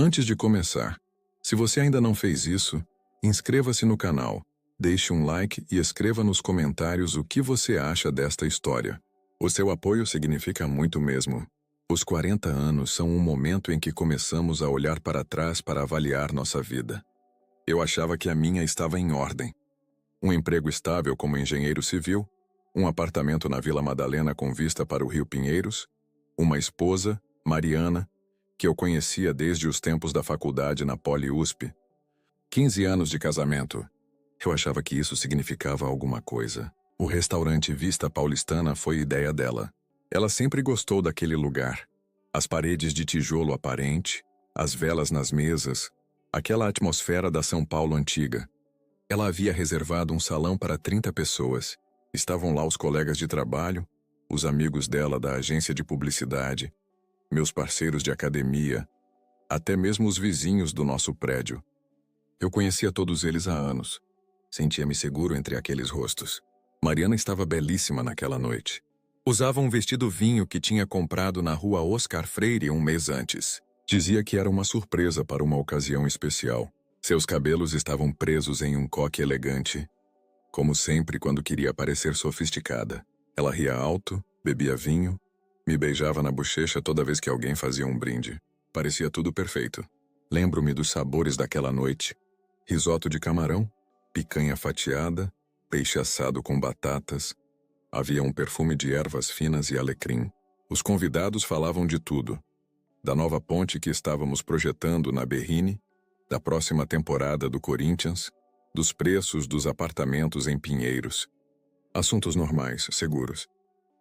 Antes de começar, se você ainda não fez isso, inscreva-se no canal, deixe um like e escreva nos comentários o que você acha desta história. O seu apoio significa muito mesmo. Os 40 anos são um momento em que começamos a olhar para trás para avaliar nossa vida. Eu achava que a minha estava em ordem. Um emprego estável como engenheiro civil, um apartamento na Vila Madalena com vista para o Rio Pinheiros, uma esposa, Mariana, que eu conhecia desde os tempos da faculdade na Poli-USP. 15 anos de casamento. Eu achava que isso significava alguma coisa. O restaurante Vista Paulistana foi ideia dela. Ela sempre gostou daquele lugar. As paredes de tijolo aparente, as velas nas mesas, aquela atmosfera da São Paulo antiga. Ela havia reservado um salão para 30 pessoas. Estavam lá os colegas de trabalho, os amigos dela da agência de publicidade, meus parceiros de academia, até mesmo os vizinhos do nosso prédio. Eu conhecia todos eles há anos. Sentia-me seguro entre aqueles rostos. Mariana estava belíssima naquela noite. Usava um vestido vinho que tinha comprado na rua Oscar Freire um mês antes. Dizia que era uma surpresa para uma ocasião especial. Seus cabelos estavam presos em um coque elegante. Como sempre quando queria parecer sofisticada. Ela ria alto, bebia vinho, me beijava na bochecha toda vez que alguém fazia um brinde. Parecia tudo perfeito. Lembro-me dos sabores daquela noite. Risoto de camarão, picanha fatiada, peixe assado com batatas. Havia um perfume de ervas finas e alecrim. Os convidados falavam de tudo. Da nova ponte que estávamos projetando na Berrini, da próxima temporada do Corinthians, dos preços dos apartamentos em Pinheiros. Assuntos normais, seguros.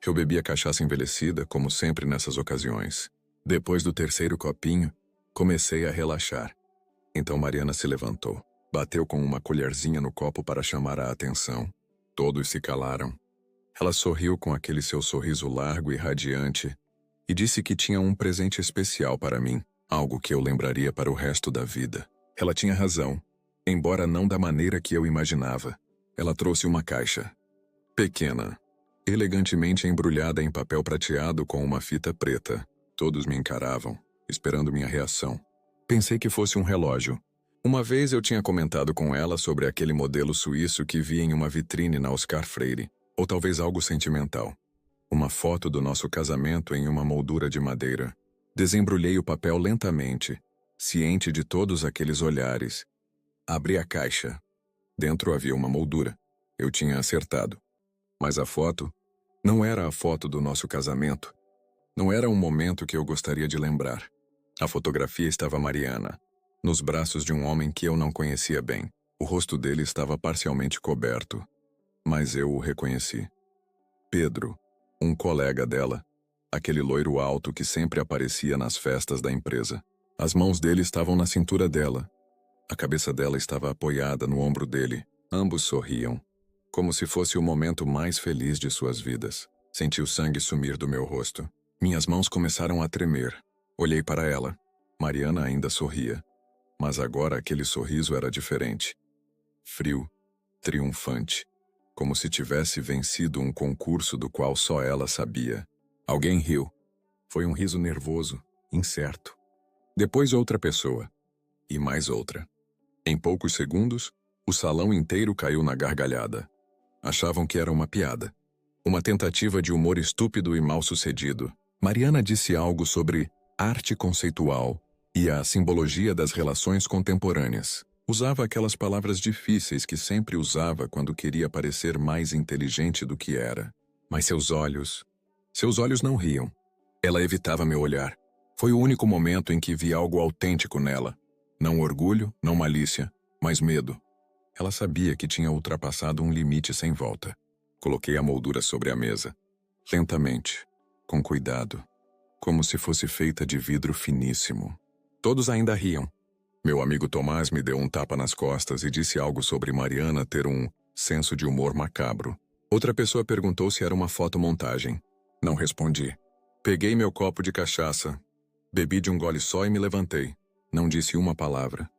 Eu bebia cachaça envelhecida, como sempre nessas ocasiões. Depois do terceiro copinho, comecei a relaxar. Então Mariana se levantou. Bateu com uma colherzinha no copo para chamar a atenção. Todos se calaram. Ela sorriu com aquele seu sorriso largo e radiante e disse que tinha um presente especial para mim, algo que eu lembraria para o resto da vida. Ela tinha razão, embora não da maneira que eu imaginava. Ela trouxe uma caixa. Pequena, elegantemente embrulhada em papel prateado com uma fita preta. Todos me encaravam, esperando minha reação. Pensei que fosse um relógio. Uma vez eu tinha comentado com ela sobre aquele modelo suíço que vi em uma vitrine na Oscar Freire, ou talvez algo sentimental. Uma foto do nosso casamento em uma moldura de madeira. Desembrulhei o papel lentamente, ciente de todos aqueles olhares. Abri a caixa. Dentro havia uma moldura. Eu tinha acertado. Mas a foto não era a foto do nosso casamento. Não era um momento que eu gostaria de lembrar. A fotografia estava Mariana, nos braços de um homem que eu não conhecia bem. O rosto dele estava parcialmente coberto, mas eu o reconheci. Pedro, um colega dela, aquele loiro alto que sempre aparecia nas festas da empresa. As mãos dele estavam na cintura dela. A cabeça dela estava apoiada no ombro dele. Ambos sorriam, como se fosse o momento mais feliz de suas vidas. Senti o sangue sumir do meu rosto. Minhas mãos começaram a tremer. Olhei para ela. Mariana ainda sorria. Mas agora aquele sorriso era diferente. Frio, triunfante. Como se tivesse vencido um concurso do qual só ela sabia. Alguém riu. Foi um riso nervoso, incerto. Depois outra pessoa. E mais outra. Em poucos segundos, o salão inteiro caiu na gargalhada. Achavam que era uma piada. Uma tentativa de humor estúpido e mal-sucedido. Mariana disse algo sobre arte conceitual e a simbologia das relações contemporâneas. Usava aquelas palavras difíceis que sempre usava quando queria parecer mais inteligente do que era. Mas seus olhos não riam. Ela evitava meu olhar. Foi o único momento em que vi algo autêntico nela. Não orgulho, não malícia, mas medo. Ela sabia que tinha ultrapassado um limite sem volta. Coloquei a moldura sobre a mesa. Lentamente, com cuidado, como se fosse feita de vidro finíssimo. Todos ainda riam. Meu amigo Tomás me deu um tapa nas costas e disse algo sobre Mariana ter um senso de humor macabro. Outra pessoa perguntou se era uma fotomontagem. Não respondi. Peguei meu copo de cachaça, bebi de um gole só e me levantei. Não disse uma palavra.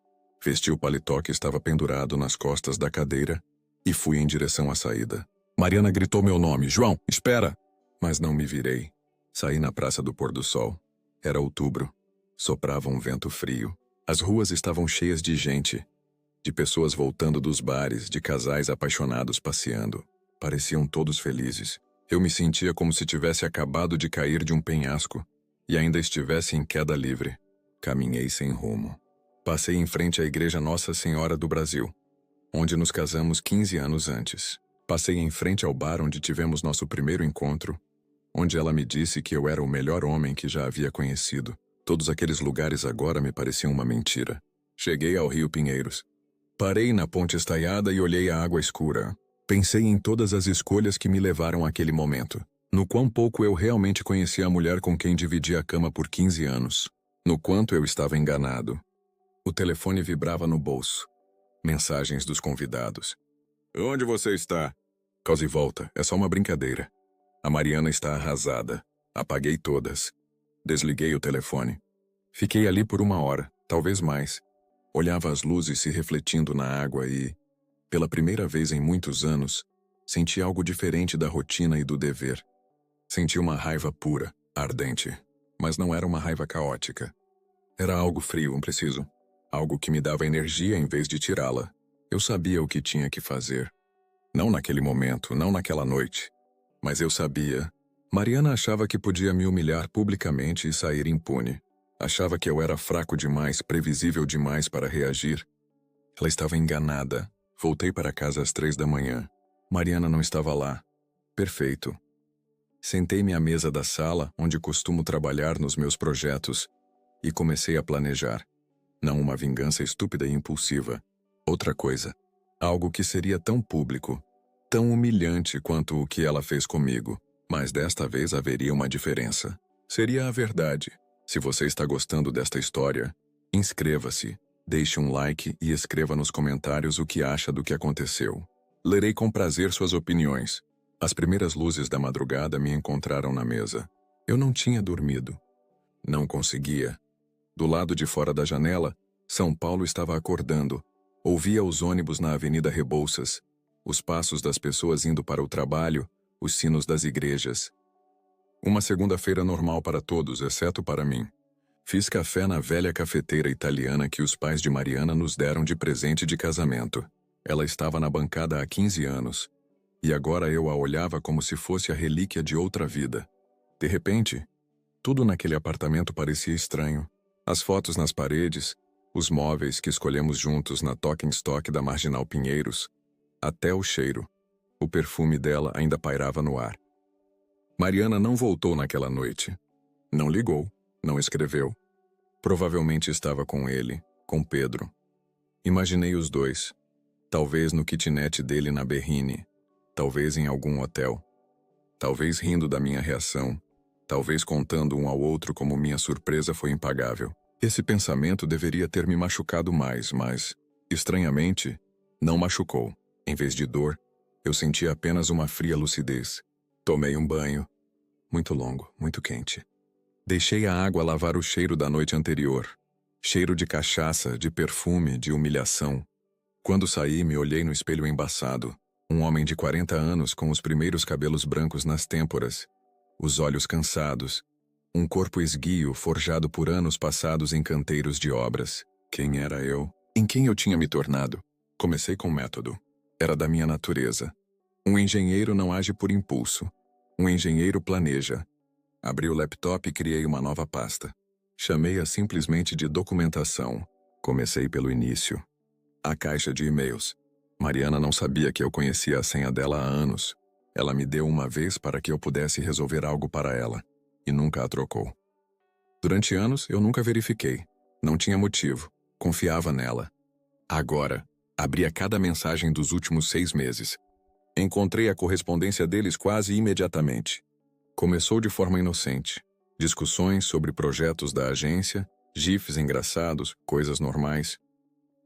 Vesti o paletó que estava pendurado nas costas da cadeira e fui em direção à saída. Mariana gritou meu nome. João, espera! Mas não me virei. Saí na Praça do Pôr do Sol. Era outubro. Soprava um vento frio. As ruas estavam cheias de gente, de pessoas voltando dos bares, de casais apaixonados passeando. Pareciam todos felizes. Eu me sentia como se tivesse acabado de cair de um penhasco e ainda estivesse em queda livre. Caminhei sem rumo. Passei em frente à Igreja Nossa Senhora do Brasil, onde nos casamos 15 anos antes. Passei em frente ao bar onde tivemos nosso primeiro encontro, onde ela me disse que eu era o melhor homem que já havia conhecido. Todos aqueles lugares agora me pareciam uma mentira. Cheguei ao Rio Pinheiros. Parei na ponte estaiada e olhei a água escura. Pensei em todas as escolhas que me levaram àquele momento. No quão pouco eu realmente conhecia a mulher com quem dividi a cama por 15 anos. No quanto eu estava enganado. O telefone vibrava no bolso. Mensagens dos convidados. Onde você está? Cause e volta, é só uma brincadeira. A Mariana está arrasada. Apaguei todas. Desliguei o telefone. Fiquei ali por 1 hora, talvez mais. Olhava as luzes se refletindo na água e, pela primeira vez em muitos anos, senti algo diferente da rotina e do dever. Senti uma raiva pura, ardente, mas não era uma raiva caótica. Era algo frio, impreciso. Algo que me dava energia em vez de tirá-la. Eu sabia o que tinha que fazer. Não naquele momento, não naquela noite. Mas eu sabia. Mariana achava que podia me humilhar publicamente e sair impune. Achava que eu era fraco demais, previsível demais para reagir. Ela estava enganada. Voltei para casa às 3 da manhã. Mariana não estava lá. Perfeito. Sentei-me à mesa da sala, onde costumo trabalhar nos meus projetos, e comecei a planejar. Não uma vingança estúpida e impulsiva. Outra coisa. Algo que seria tão público, tão humilhante quanto o que ela fez comigo. Mas desta vez haveria uma diferença. Seria a verdade. Se você está gostando desta história, inscreva-se, deixe um like e escreva nos comentários o que acha do que aconteceu. Lerei com prazer suas opiniões. As primeiras luzes da madrugada me encontraram na mesa. Eu não tinha dormido. Não conseguia. Do lado de fora da janela, São Paulo estava acordando. Ouvia os ônibus na Avenida Rebouças, os passos das pessoas indo para o trabalho, os sinos das igrejas. Uma segunda-feira normal para todos, exceto para mim. Fiz café na velha cafeteira italiana que os pais de Mariana nos deram de presente de casamento. Ela estava na bancada há 15 anos, e agora eu a olhava como se fosse a relíquia de outra vida. De repente, tudo naquele apartamento parecia estranho. As fotos nas paredes, os móveis que escolhemos juntos na Talking Stock da Marginal Pinheiros, até o cheiro. O perfume dela ainda pairava no ar. Mariana não voltou naquela noite. Não ligou, não escreveu. Provavelmente estava com ele, com Pedro. Imaginei os dois. Talvez no kitnet dele na Berrine. Talvez em algum hotel. Talvez rindo da minha reação. Talvez contando um ao outro como minha surpresa foi impagável. Esse pensamento deveria ter me machucado mais, mas, estranhamente, não machucou. Em vez de dor, eu senti apenas uma fria lucidez. Tomei um banho. Muito longo, muito quente. Deixei a água lavar o cheiro da noite anterior. Cheiro de cachaça, de perfume, de humilhação. Quando saí, me olhei no espelho embaçado. Um homem de 40 anos com os primeiros cabelos brancos nas têmporas. Os olhos cansados. Um corpo esguio forjado por anos passados em canteiros de obras. Quem era eu? Em quem eu tinha me tornado? Comecei com método. Era da minha natureza. Um engenheiro não age por impulso. Um engenheiro planeja. Abri o laptop e criei uma nova pasta. Chamei-a simplesmente de documentação. Comecei pelo início. A caixa de e-mails. Mariana não sabia que eu conhecia a senha dela há anos. Ela me deu uma vez para que eu pudesse resolver algo para ela. E nunca a trocou. Durante anos, eu nunca verifiquei. Não tinha motivo. Confiava nela. Agora, abria cada mensagem dos últimos 6 meses. Encontrei a correspondência deles quase imediatamente. Começou de forma inocente. Discussões sobre projetos da agência, gifs engraçados, coisas normais.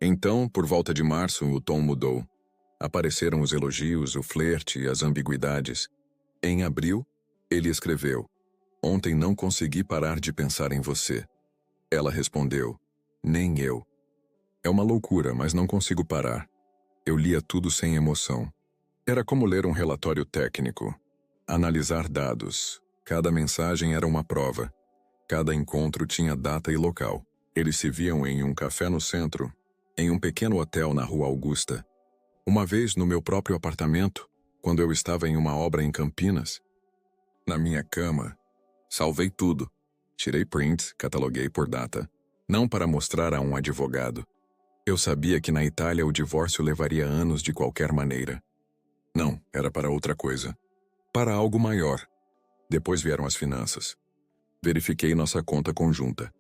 Então, por volta de março, o tom mudou. Apareceram os elogios, o flerte e as ambiguidades. Em abril, ele escreveu: "Ontem não consegui parar de pensar em você." Ela respondeu: "Nem eu." É uma loucura, mas não consigo parar. Eu lia tudo sem emoção. Era como ler um relatório técnico. Analisar dados. Cada mensagem era uma prova. Cada encontro tinha data e local. Eles se viam em um café no centro, em um pequeno hotel na Rua Augusta. Uma vez no meu próprio apartamento, quando eu estava em uma obra em Campinas. Na minha cama, salvei tudo. Tirei prints, cataloguei por data. Não para mostrar a um advogado. Eu sabia que na Itália o divórcio levaria anos de qualquer maneira. Não, era para outra coisa. Para algo maior. Depois vieram as finanças. Verifiquei nossa conta conjunta.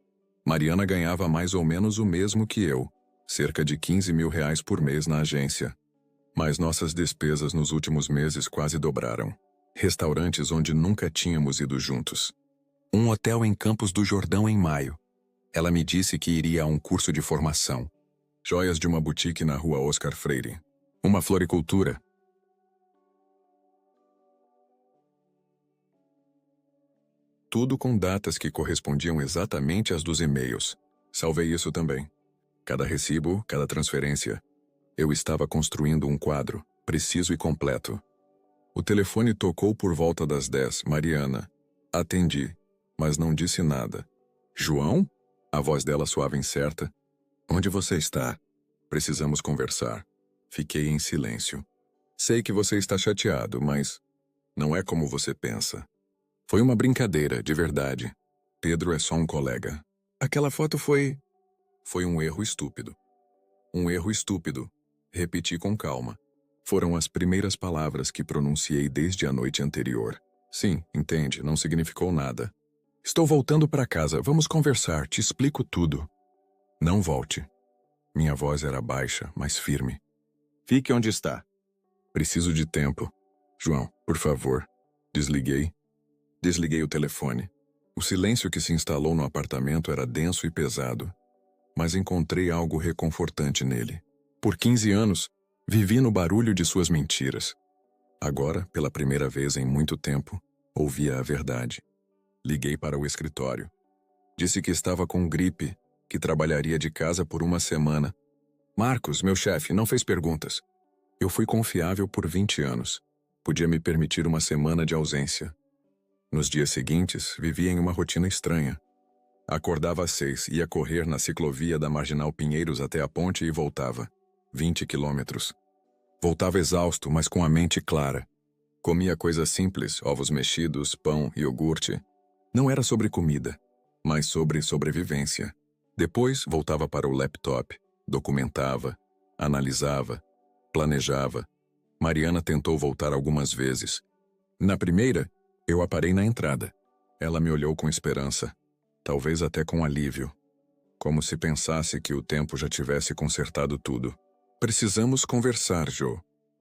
Mariana ganhava mais ou menos o mesmo que eu, cerca de 15 mil reais por mês na agência. Mas nossas despesas nos últimos meses quase dobraram. Restaurantes onde nunca tínhamos ido juntos. Um hotel em Campos do Jordão em maio. Ela me disse que iria a um curso de formação. Joias de uma boutique na Rua Oscar Freire. Uma floricultura. Tudo com datas que correspondiam exatamente às dos e-mails. Salvei isso também. Cada recibo, cada transferência. Eu estava construindo um quadro, preciso e completo. O telefone tocou por volta das 10, Mariana. Atendi, mas não disse nada. João? A voz dela soava incerta. Onde você está? Precisamos conversar. Fiquei em silêncio. Sei que você está chateado, mas não é como você pensa. Foi uma brincadeira, de verdade. Pedro é só um colega. Aquela foto foi um erro estúpido. Um erro estúpido. Repeti com calma. Foram as primeiras palavras que pronunciei desde a noite anterior. Sim, entende, não significou nada. Estou voltando para casa, vamos conversar, te explico tudo. Não volte. Minha voz era baixa, mas firme. Fique onde está. Preciso de tempo. João, por favor. Desliguei. Desliguei o telefone. O silêncio que se instalou no apartamento era denso e pesado. Mas encontrei algo reconfortante nele. Por 15 anos, vivi no barulho de suas mentiras. Agora, pela primeira vez em muito tempo, ouvia a verdade. Liguei para o escritório. Disse que estava com gripe, que trabalharia de casa por uma semana. Marcos, meu chefe, não fez perguntas. Eu fui confiável por 20 anos. Podia me permitir uma semana de ausência. Nos dias seguintes, vivia em uma rotina estranha. Acordava às 6, ia correr na ciclovia da Marginal Pinheiros até a ponte e voltava. 20 quilômetros. Voltava exausto, mas com a mente clara. Comia coisas simples, ovos mexidos, pão, iogurte. Não era sobre comida, mas sobre sobrevivência. Depois, voltava para o laptop, documentava, analisava, planejava. Mariana tentou voltar algumas vezes. Na primeira, eu a parei na entrada. Ela me olhou com esperança, talvez até com alívio, como se pensasse que o tempo já tivesse consertado tudo. Precisamos conversar, Jo.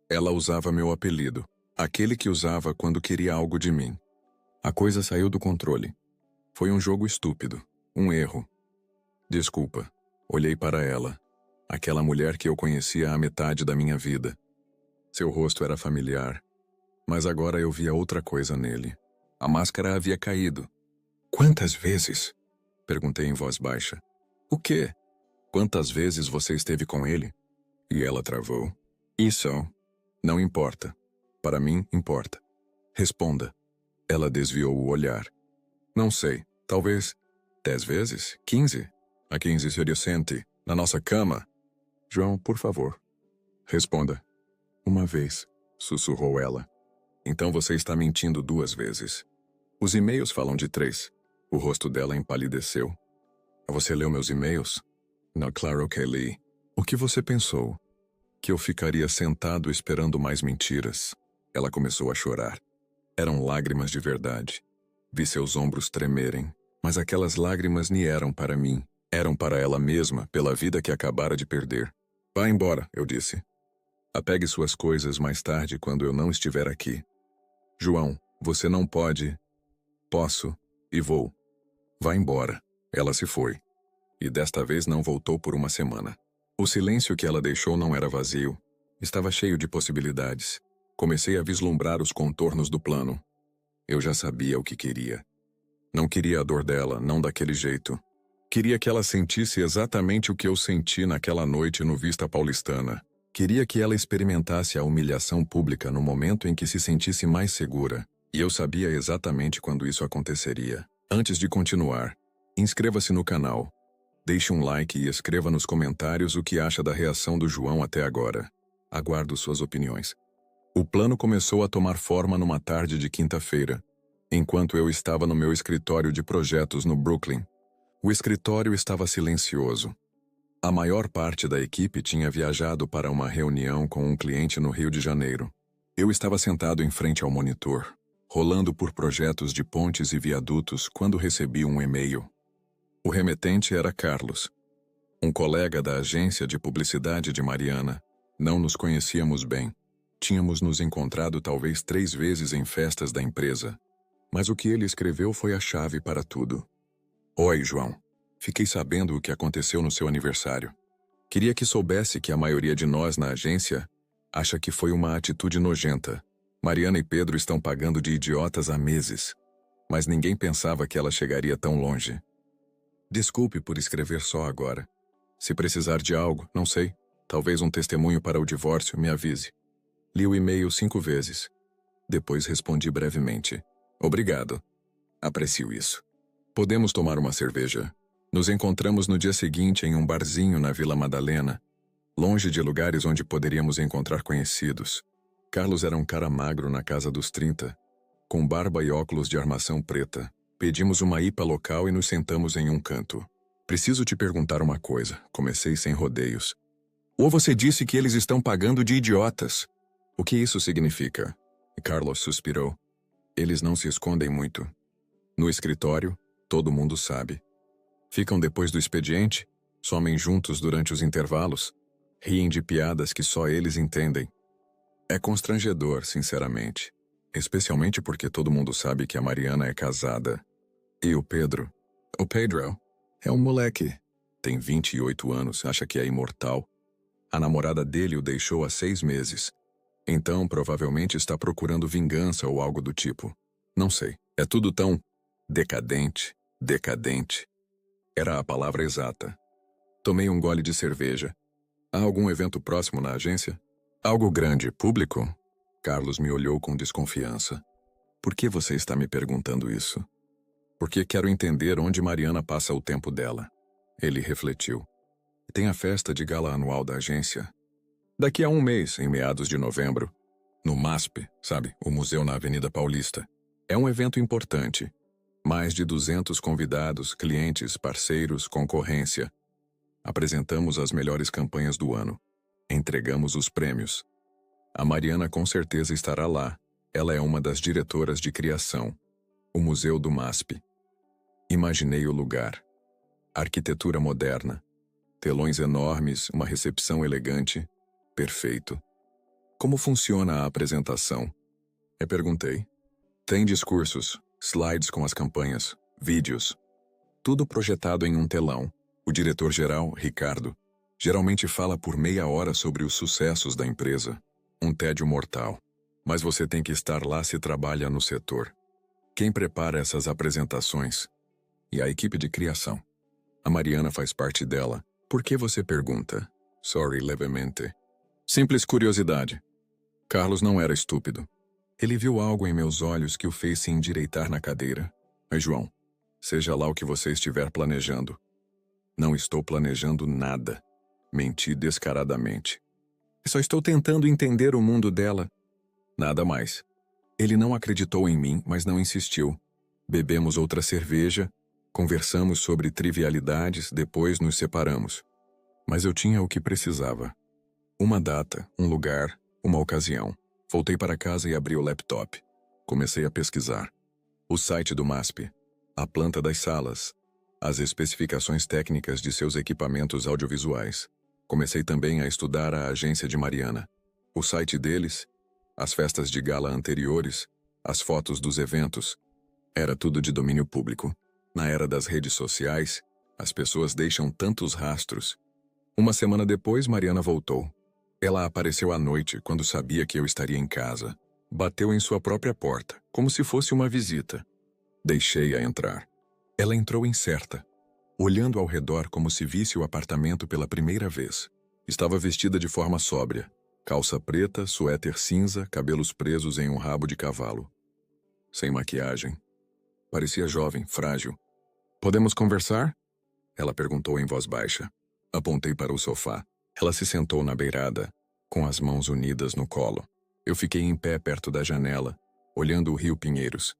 Ela usava meu apelido, aquele que usava quando queria algo de mim. A coisa saiu do controle. Foi um jogo estúpido, um erro. Desculpa. Olhei para ela, aquela mulher que eu conhecia há metade da minha vida. Seu rosto era familiar. Mas agora eu via outra coisa nele. A máscara havia caído. Quantas vezes? Perguntei em voz baixa. O quê? Quantas vezes você esteve com ele? E ela travou. Isso não importa. Para mim, importa. Responda. Ela desviou o olhar. Não sei, talvez 10 vezes? 15? A 15 seria 100. Na nossa cama? João, por favor. Responda. Uma vez, sussurrou ela. Então você está mentindo 2 vezes. Os e-mails falam de 3. O rosto dela empalideceu. Você leu meus e-mails? Não, claro que li. O que você pensou? Que eu ficaria sentado esperando mais mentiras? Ela começou a chorar. Eram lágrimas de verdade. Vi seus ombros tremerem, mas aquelas lágrimas nem eram para mim. Eram para ela mesma, pela vida que acabara de perder. Vá embora, eu disse. Apegue suas coisas mais tarde quando eu não estiver aqui. João, você não pode. Posso e vou. Vá embora. Ela se foi. E desta vez não voltou por uma semana. O silêncio que ela deixou não era vazio. Estava cheio de possibilidades. Comecei a vislumbrar os contornos do plano. Eu já sabia o que queria. Não queria a dor dela, não daquele jeito. Queria que ela sentisse exatamente o que eu senti naquela noite no Vista Paulistana. Queria que ela experimentasse a humilhação pública no momento em que se sentisse mais segura. E eu sabia exatamente quando isso aconteceria. Antes de continuar, inscreva-se no canal. Deixe um like e escreva nos comentários o que acha da reação do João até agora. Aguardo suas opiniões. O plano começou a tomar forma numa tarde de quinta-feira, enquanto eu estava no meu escritório de projetos no Brooklyn. O escritório estava silencioso. A maior parte da equipe tinha viajado para uma reunião com um cliente no Rio de Janeiro. Eu estava sentado em frente ao monitor, rolando por projetos de pontes e viadutos quando recebi um e-mail. O remetente era Carlos, um colega da agência de publicidade de Mariana. Não nos conhecíamos bem. Tínhamos nos encontrado talvez 3 vezes em festas da empresa. Mas o que ele escreveu foi a chave para tudo. Oi, João. Fiquei sabendo o que aconteceu no seu aniversário. Queria que soubesse que a maioria de nós na agência acha que foi uma atitude nojenta. Mariana e Pedro estão pagando de idiotas há meses. Mas ninguém pensava que ela chegaria tão longe. Desculpe por escrever só agora. Se precisar de algo, não sei, talvez um testemunho para o divórcio, me avise. Li o e-mail 5 vezes. Depois respondi brevemente. Obrigado. Aprecio isso. Podemos tomar uma cerveja? Nos encontramos no dia seguinte em um barzinho na Vila Madalena, longe de lugares onde poderíamos encontrar conhecidos. Carlos era um cara magro na casa dos 30, com barba e óculos de armação preta. Pedimos uma IPA local e nos sentamos em um canto. Preciso te perguntar uma coisa, comecei sem rodeios. Ou você disse que eles estão pagando de idiotas. O que isso significa? Carlos suspirou. Eles não se escondem muito. No escritório, todo mundo sabe. Ficam depois do expediente, somem juntos durante os intervalos, riem de piadas que só eles entendem. É constrangedor, sinceramente. Especialmente porque todo mundo sabe que a Mariana é casada. E o Pedro? O Pedro é um moleque. Tem 28 anos, acha que é imortal. A namorada dele o deixou há 6 meses. Então, provavelmente está procurando vingança ou algo do tipo. Não sei. É tudo tão decadente. Decadente. Era a palavra exata. Tomei um gole de cerveja. Há algum evento próximo na agência? Algo grande, público? Carlos me olhou com desconfiança. Por que você está me perguntando isso? Porque quero entender onde Mariana passa o tempo dela. Ele refletiu. Tem a festa de gala anual da agência. Daqui a 1 mês, em meados de novembro. No MASP, sabe? O museu na Avenida Paulista. É um evento importante. Mais de 200 convidados, clientes, parceiros, concorrência. Apresentamos as melhores campanhas do ano. Entregamos os prêmios. A Mariana com certeza estará lá. Ela é uma das diretoras de criação. O Museu do MASP. Imaginei o lugar. Arquitetura moderna. Telões enormes, uma recepção elegante. Perfeito. Como funciona a apresentação? Eu perguntei. Tem discursos, slides com as campanhas, vídeos. Tudo projetado em um telão. O diretor-geral, Ricardo, geralmente fala por meia hora sobre os sucessos da empresa. Um tédio mortal. Mas você tem que estar lá se trabalha no setor. Quem prepara essas apresentações? E a equipe de criação. A Mariana faz parte dela. Por que você pergunta? Sorry, levemente. Simples curiosidade. Carlos não era estúpido. Ele viu algo em meus olhos que o fez se endireitar na cadeira. Mas, João, seja lá o que você estiver planejando. Não estou planejando nada. Menti descaradamente. Só estou tentando entender o mundo dela. Nada mais. Ele não acreditou em mim, mas não insistiu. Bebemos outra cerveja, conversamos sobre trivialidades, depois nos separamos. Mas eu tinha o que precisava. Uma data, um lugar, uma ocasião. Voltei para casa e abri o laptop. Comecei a pesquisar. O site do MASP, a planta das salas, as especificações técnicas de seus equipamentos audiovisuais. Comecei também a estudar a agência de Mariana. O site deles, as festas de gala anteriores, as fotos dos eventos. Era tudo de domínio público. Na era das redes sociais, as pessoas deixam tantos rastros. Uma semana depois, Mariana voltou. Ela apareceu à noite, quando sabia que eu estaria em casa. Bateu em sua própria porta, como se fosse uma visita. Deixei-a entrar. Ela entrou incerta, olhando ao redor como se visse o apartamento pela primeira vez. Estava vestida de forma sóbria. Calça preta, suéter cinza, cabelos presos em um rabo de cavalo. Sem maquiagem. Parecia jovem, frágil. Podemos conversar? Ela perguntou em voz baixa. Apontei para o sofá. Ela se sentou na beirada, com as mãos unidas no colo. Eu fiquei em pé perto da janela, olhando o rio Pinheiros.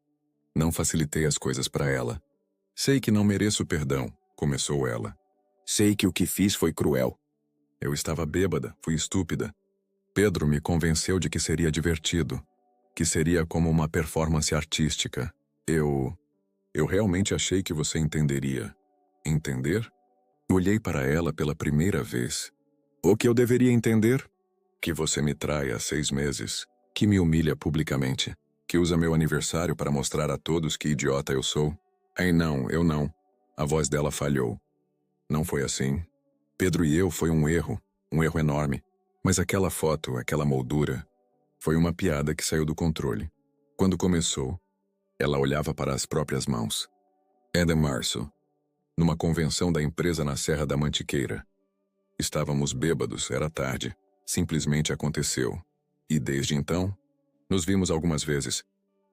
Não facilitei as coisas para ela. Sei que não mereço perdão, começou ela. Sei que o que fiz foi cruel. Eu estava bêbada, fui estúpida. Pedro me convenceu de que seria divertido, que seria como uma performance artística. Eu realmente achei que você entenderia. Entender? Olhei para ela pela primeira vez. O que eu deveria entender? Que você me trai há 6 meses, que me humilha publicamente, que usa meu aniversário para mostrar a todos que idiota eu sou. Ei, não, eu não. A voz dela falhou. Não foi assim. Pedro e eu foi um erro enorme. Mas aquela foto, aquela moldura, foi uma piada que saiu do controle. Quando começou, ela olhava para as próprias mãos. É de março, numa convenção da empresa na Serra da Mantiqueira. Estávamos bêbados, era tarde. Simplesmente aconteceu. E desde então, nos vimos algumas vezes.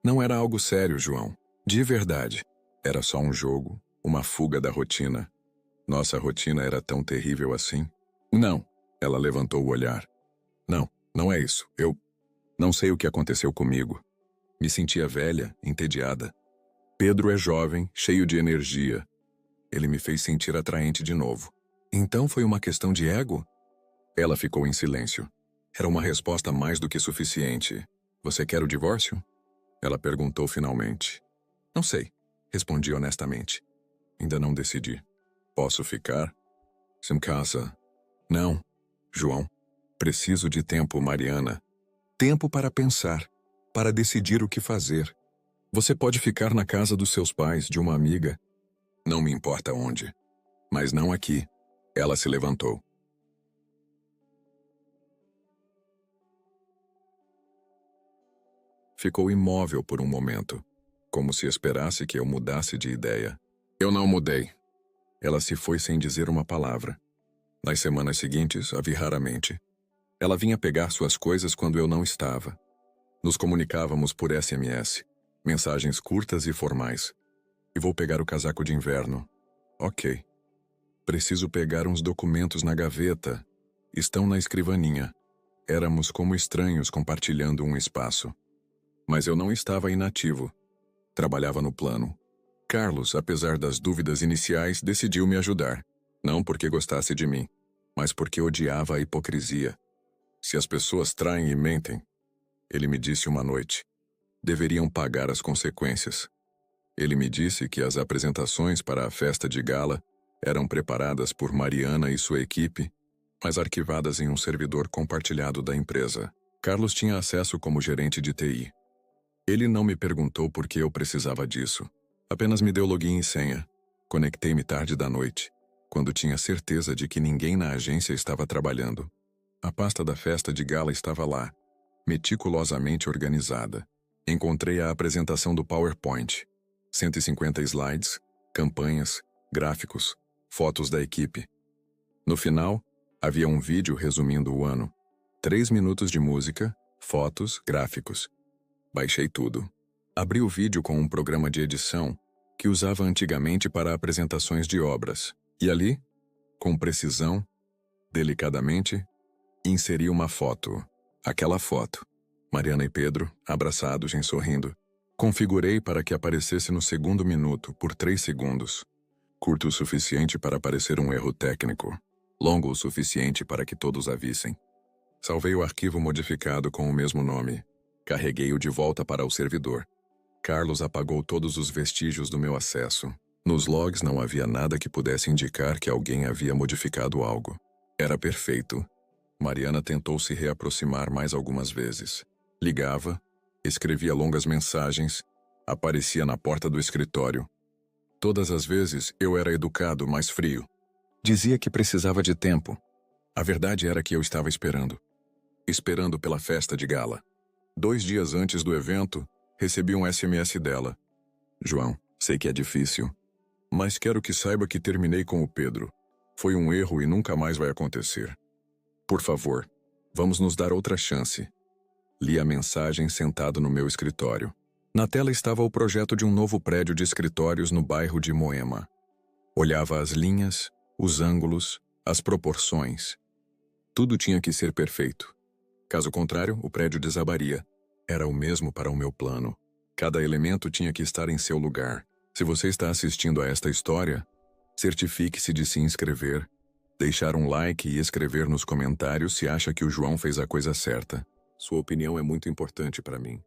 Não era algo sério, João. De verdade. Era só um jogo, uma fuga da rotina. Nossa rotina era tão terrível assim? Não. Ela levantou o olhar. Não é isso. Eu não sei o que aconteceu comigo. Me sentia velha, entediada. Pedro é jovem, cheio de energia. Ele me fez sentir atraente de novo. Então foi uma questão de ego? Ela ficou em silêncio. Era uma resposta mais do que suficiente. Você quer o divórcio? Ela perguntou finalmente. Não sei, respondi honestamente. Ainda não decidi. Posso ficar? Sem casa? Não. João, preciso de tempo, Mariana. Tempo para pensar, para decidir o que fazer. Você pode ficar na casa dos seus pais, de uma amiga. Não me importa onde. Mas não aqui. Ela se levantou. Ficou imóvel por um momento, como se esperasse que eu mudasse de ideia. Eu não mudei. Ela se foi sem dizer uma palavra. Nas semanas seguintes, a vi raramente. Ela vinha pegar suas coisas quando eu não estava. Nos comunicávamos por SMS, mensagens curtas e formais. E vou pegar o casaco de inverno. Ok. Preciso pegar uns documentos na gaveta. Estão na escrivaninha. Éramos como estranhos compartilhando um espaço. Mas eu não estava inativo. Trabalhava no plano. Carlos, apesar das dúvidas iniciais, decidiu me ajudar. Não porque gostasse de mim, mas porque odiava a hipocrisia. Se as pessoas traem e mentem, ele me disse uma noite, deveriam pagar as consequências. Ele me disse que as apresentações para a festa de gala eram preparadas por Mariana e sua equipe, mas arquivadas em um servidor compartilhado da empresa. Carlos tinha acesso como gerente de TI. Ele não me perguntou por que eu precisava disso. Apenas me deu login e senha. Conectei-me tarde da noite, quando tinha certeza de que ninguém na agência estava trabalhando. A pasta da festa de gala estava lá, meticulosamente organizada. Encontrei a apresentação do PowerPoint. 150 slides, campanhas, gráficos, fotos da equipe. No final, havia um vídeo resumindo o ano. 3 minutos de música, fotos, gráficos. Baixei tudo. Abri o vídeo com um programa de edição que usava antigamente para apresentações de obras. E ali, com precisão, delicadamente, inseri uma foto. Aquela foto. Mariana e Pedro, abraçados e sorrindo. Configurei para que aparecesse no segundo minuto, por 3 segundos. Curto o suficiente para parecer um erro técnico. Longo o suficiente para que todos a vissem. Salvei o arquivo modificado com o mesmo nome. Carreguei-o de volta para o servidor. Carlos apagou todos os vestígios do meu acesso. Nos logs não havia nada que pudesse indicar que alguém havia modificado algo. Era perfeito. Mariana tentou se reaproximar mais algumas vezes. Ligava, escrevia longas mensagens, aparecia na porta do escritório. Todas as vezes eu era educado, mas frio. Dizia que precisava de tempo. A verdade era que eu estava esperando. Esperando pela festa de gala. 2 dias antes do evento, recebi um SMS dela. João, sei que é difícil, mas quero que saiba que terminei com o Pedro. Foi um erro e nunca mais vai acontecer. Por favor, vamos nos dar outra chance. Li a mensagem sentado no meu escritório. Na tela estava o projeto de um novo prédio de escritórios no bairro de Moema. Olhava as linhas, os ângulos, as proporções. Tudo tinha que ser perfeito. Caso contrário, o prédio desabaria. Era o mesmo para o meu plano. Cada elemento tinha que estar em seu lugar. Se você está assistindo a esta história, certifique-se de se inscrever, deixar um like e escrever nos comentários se acha que o João fez a coisa certa. Sua opinião é muito importante para mim.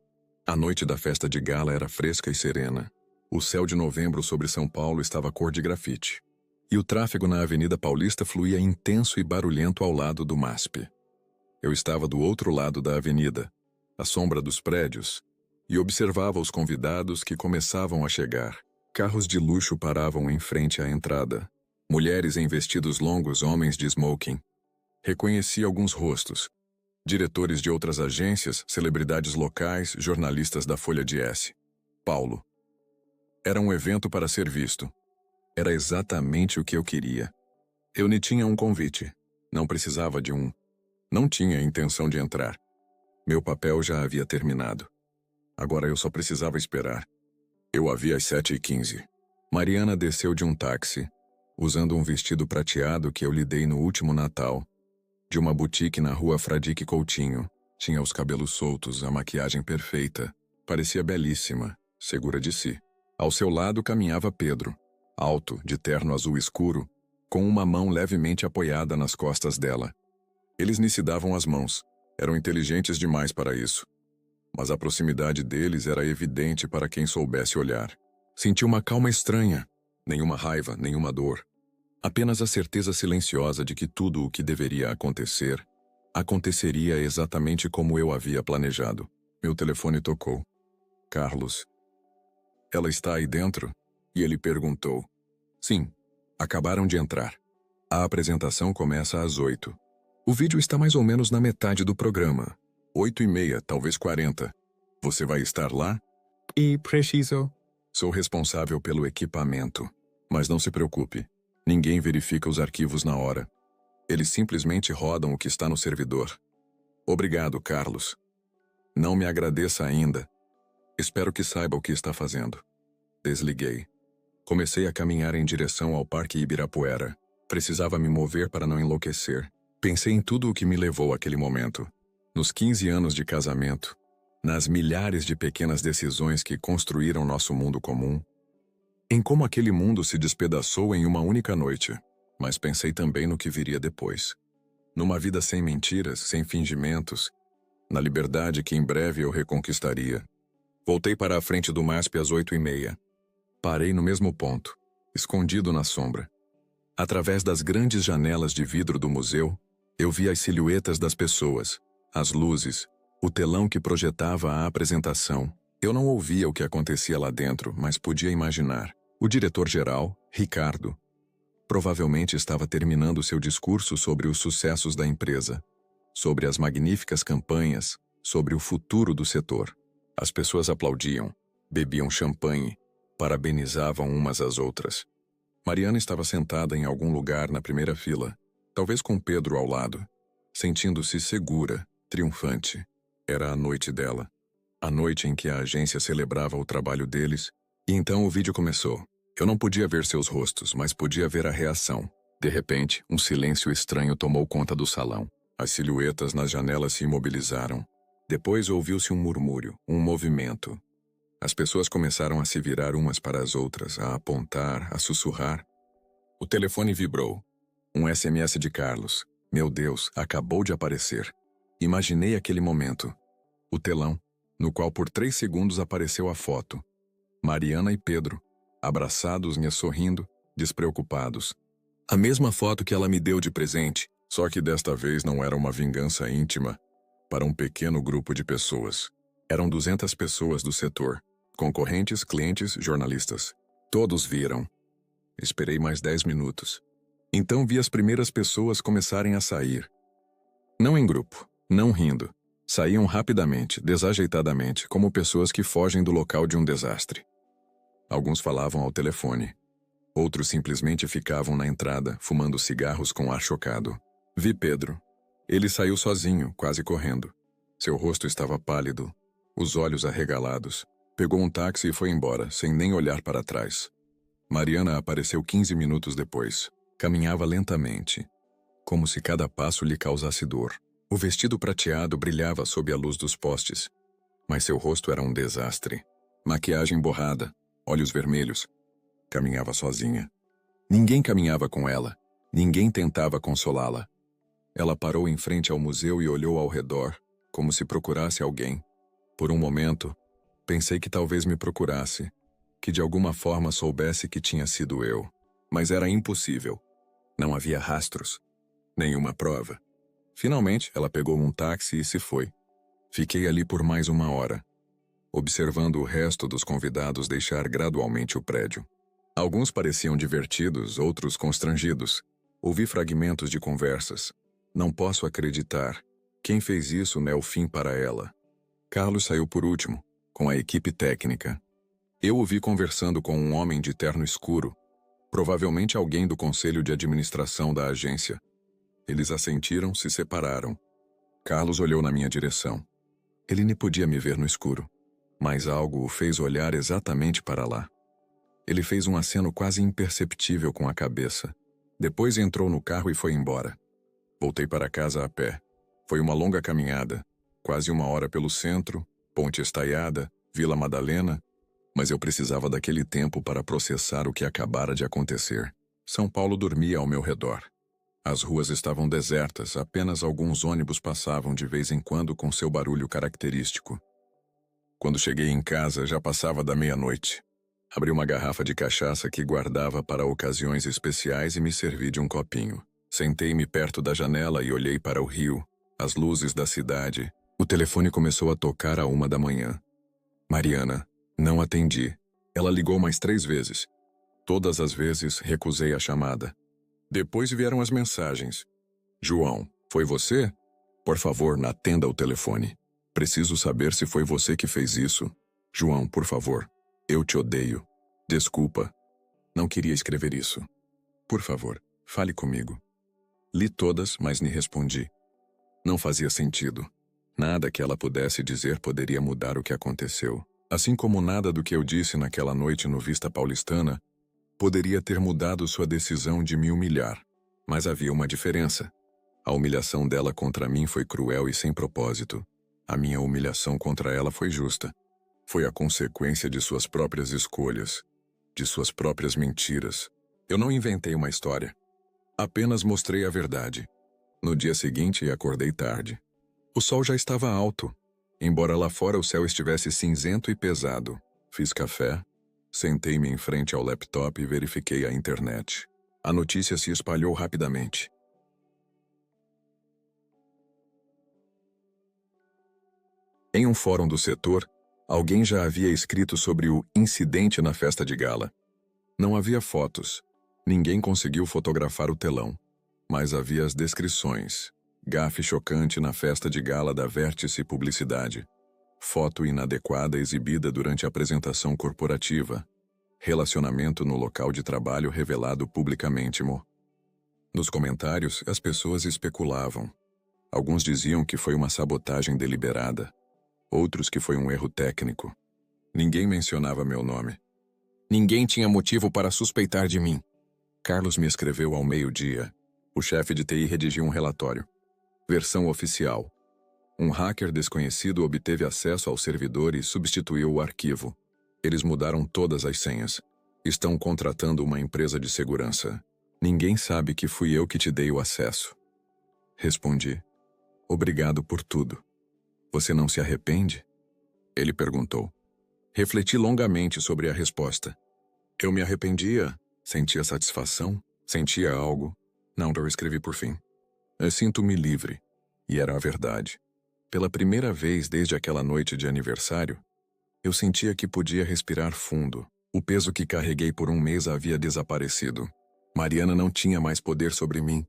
A noite da festa de gala era fresca e serena. O céu de novembro sobre São Paulo estava cor de grafite. E o tráfego na Avenida Paulista fluía intenso e barulhento ao lado do MASP. Eu estava do outro lado da avenida, à sombra dos prédios, e observava os convidados que começavam a chegar. Carros de luxo paravam em frente à entrada. Mulheres em vestidos longos, homens de smoking. Reconheci alguns rostos. Diretores de outras agências, celebridades locais, jornalistas da Folha de S. Paulo. Era um evento para ser visto. Era exatamente o que eu queria. Eu nem tinha um convite. Não precisava de um. Não tinha intenção de entrar. Meu papel já havia terminado. Agora eu só precisava esperar. Eu havia às 7h15. Mariana desceu de um táxi, usando um vestido prateado que eu lhe dei no último Natal, de uma boutique na rua Fradique Coutinho. Tinha os cabelos soltos, a maquiagem perfeita. Parecia belíssima, segura de si. Ao seu lado caminhava Pedro, alto, de terno azul escuro, com uma mão levemente apoiada nas costas dela. Eles nem se davam as mãos. Eram inteligentes demais para isso. Mas a proximidade deles era evidente para quem soubesse olhar. Senti uma calma estranha. Nenhuma raiva, nenhuma dor. Apenas a certeza silenciosa de que tudo o que deveria acontecer, aconteceria exatamente como eu havia planejado. Meu telefone tocou. Carlos. Ela está aí dentro? E ele perguntou. Sim, acabaram de entrar. A apresentação começa às 8. O vídeo está mais ou menos na metade do programa. 8h30, talvez 40. Você vai estar lá? E preciso. Sou responsável pelo equipamento. Mas não se preocupe. Ninguém verifica os arquivos na hora. Eles simplesmente rodam o que está no servidor. Obrigado, Carlos. Não me agradeça ainda. Espero que saiba o que está fazendo. Desliguei. Comecei a caminhar em direção ao Parque Ibirapuera. Precisava me mover para não enlouquecer. Pensei em tudo o que me levou àquele momento. Nos 15 anos de casamento. Nas milhares de pequenas decisões que construíram nosso mundo comum. Em como aquele mundo se despedaçou em uma única noite. Mas pensei também no que viria depois. Numa vida sem mentiras, sem fingimentos. Na liberdade que em breve eu reconquistaria. Voltei para a frente do MASP às 8h30. Parei no mesmo ponto, escondido na sombra. Através das grandes janelas de vidro do museu, eu vi as silhuetas das pessoas, as luzes, o telão que projetava a apresentação. Eu não ouvia o que acontecia lá dentro, mas podia imaginar. O diretor-geral, Ricardo, provavelmente estava terminando seu discurso sobre os sucessos da empresa, sobre as magníficas campanhas, sobre o futuro do setor. As pessoas aplaudiam, bebiam champanhe, parabenizavam umas às outras. Mariana estava sentada em algum lugar na primeira fila, talvez com Pedro ao lado, sentindo-se segura, triunfante. Era a noite dela, a noite em que a agência celebrava o trabalho deles, e então o vídeo começou. Eu não podia ver seus rostos, mas podia ver a reação. De repente, um silêncio estranho tomou conta do salão. As silhuetas nas janelas se imobilizaram. Depois ouviu-se um murmúrio, um movimento. As pessoas começaram a se virar umas para as outras, a apontar, a sussurrar. O telefone vibrou. Um SMS de Carlos. Meu Deus, acabou de aparecer. Imaginei aquele momento. O telão, no qual por 3 segundos apareceu a foto. Mariana e Pedro, abraçados e sorrindo, despreocupados. A mesma foto que ela me deu de presente, só que desta vez não era uma vingança íntima para um pequeno grupo de pessoas. Eram 200 pessoas do setor, concorrentes, clientes, jornalistas. Todos viram. Esperei mais 10 minutos. Então vi as primeiras pessoas começarem a sair. Não em grupo, não rindo. Saíam rapidamente, desajeitadamente, como pessoas que fogem do local de um desastre. Alguns falavam ao telefone. Outros simplesmente ficavam na entrada, fumando cigarros com ar chocado. Vi Pedro. Ele saiu sozinho, quase correndo. Seu rosto estava pálido, os olhos arregalados. Pegou um táxi e foi embora, sem nem olhar para trás. Mariana apareceu 15 minutos depois. Caminhava lentamente, como se cada passo lhe causasse dor. O vestido prateado brilhava sob a luz dos postes, mas seu rosto era um desastre. Maquiagem borrada, olhos vermelhos. Caminhava sozinha. Ninguém caminhava com ela. Ninguém tentava consolá-la. Ela parou em frente ao museu e olhou ao redor, como se procurasse alguém. Por um momento, pensei que talvez me procurasse, que de alguma forma soubesse que tinha sido eu. Mas era impossível. Não havia rastros. Nenhuma prova. Finalmente, ela pegou um táxi e se foi. Fiquei ali por mais 1 hora, observando o resto dos convidados deixar gradualmente o prédio. Alguns pareciam divertidos, outros constrangidos. Ouvi fragmentos de conversas. Não posso acreditar. Quem fez isso não é o fim para ela. Carlos saiu por último, com a equipe técnica. Eu o vi conversando com um homem de terno escuro, provavelmente alguém do conselho de administração da agência. Eles assentiram, se separaram. Carlos olhou na minha direção. Ele nem podia me ver no escuro, mas algo o fez olhar exatamente para lá. Ele fez um aceno quase imperceptível com a cabeça. Depois entrou no carro e foi embora. Voltei para casa a pé. Foi uma longa caminhada, quase 1 hora pelo centro, Ponte Estaiada, Vila Madalena, mas eu precisava daquele tempo para processar o que acabara de acontecer. São Paulo dormia ao meu redor. As ruas estavam desertas, apenas alguns ônibus passavam de vez em quando com seu barulho característico. Quando cheguei em casa, já passava da meia-noite. Abri uma garrafa de cachaça que guardava para ocasiões especiais e me servi de um copinho. Sentei-me perto da janela e olhei para o rio, as luzes da cidade. O telefone começou a tocar à 1 da manhã. Mariana. Não atendi. Ela ligou mais 3 vezes. Todas as vezes recusei a chamada. Depois vieram as mensagens. João, foi você? Por favor, atenda o telefone. Preciso saber se foi você que fez isso. João, por favor. Eu te odeio. Desculpa. Não queria escrever isso. Por favor, fale comigo. Li todas, mas nem respondi. Não fazia sentido. Nada que ela pudesse dizer poderia mudar o que aconteceu. Assim como nada do que eu disse naquela noite no Vista Paulistana poderia ter mudado sua decisão de me humilhar. Mas havia uma diferença. A humilhação dela contra mim foi cruel e sem propósito. A minha humilhação contra ela foi justa. Foi a consequência de suas próprias escolhas, de suas próprias mentiras. Eu não inventei uma história. Apenas mostrei a verdade. No dia seguinte, acordei tarde. O sol já estava alto, embora lá fora o céu estivesse cinzento e pesado. Fiz café, sentei-me em frente ao laptop e verifiquei a internet. A notícia se espalhou rapidamente. Em um fórum do setor, alguém já havia escrito sobre o incidente na festa de gala. Não havia fotos. Ninguém conseguiu fotografar o telão. Mas havia as descrições. Gafe chocante na festa de gala da Vértice Publicidade. Foto inadequada exibida durante a apresentação corporativa. Relacionamento no local de trabalho revelado publicamente. Nos comentários, as pessoas especulavam. Alguns diziam que foi uma sabotagem deliberada. Outros que foi um erro técnico. Ninguém mencionava meu nome. Ninguém tinha motivo para suspeitar de mim. Carlos me escreveu ao meio-dia. O chefe de TI redigiu um relatório. Versão oficial. Um hacker desconhecido obteve acesso ao servidor e substituiu o arquivo. Eles mudaram todas as senhas. Estão contratando uma empresa de segurança. Ninguém sabe que fui eu que te dei o acesso. Respondi. Obrigado por tudo. Você não se arrepende? Ele perguntou. Refleti longamente sobre a resposta. Eu me arrependia, sentia satisfação, sentia algo. Não, eu escrevi por fim. Eu sinto-me livre. E era a verdade. Pela primeira vez desde aquela noite de aniversário, eu sentia que podia respirar fundo. O peso que carreguei por um mês havia desaparecido. Mariana não tinha mais poder sobre mim.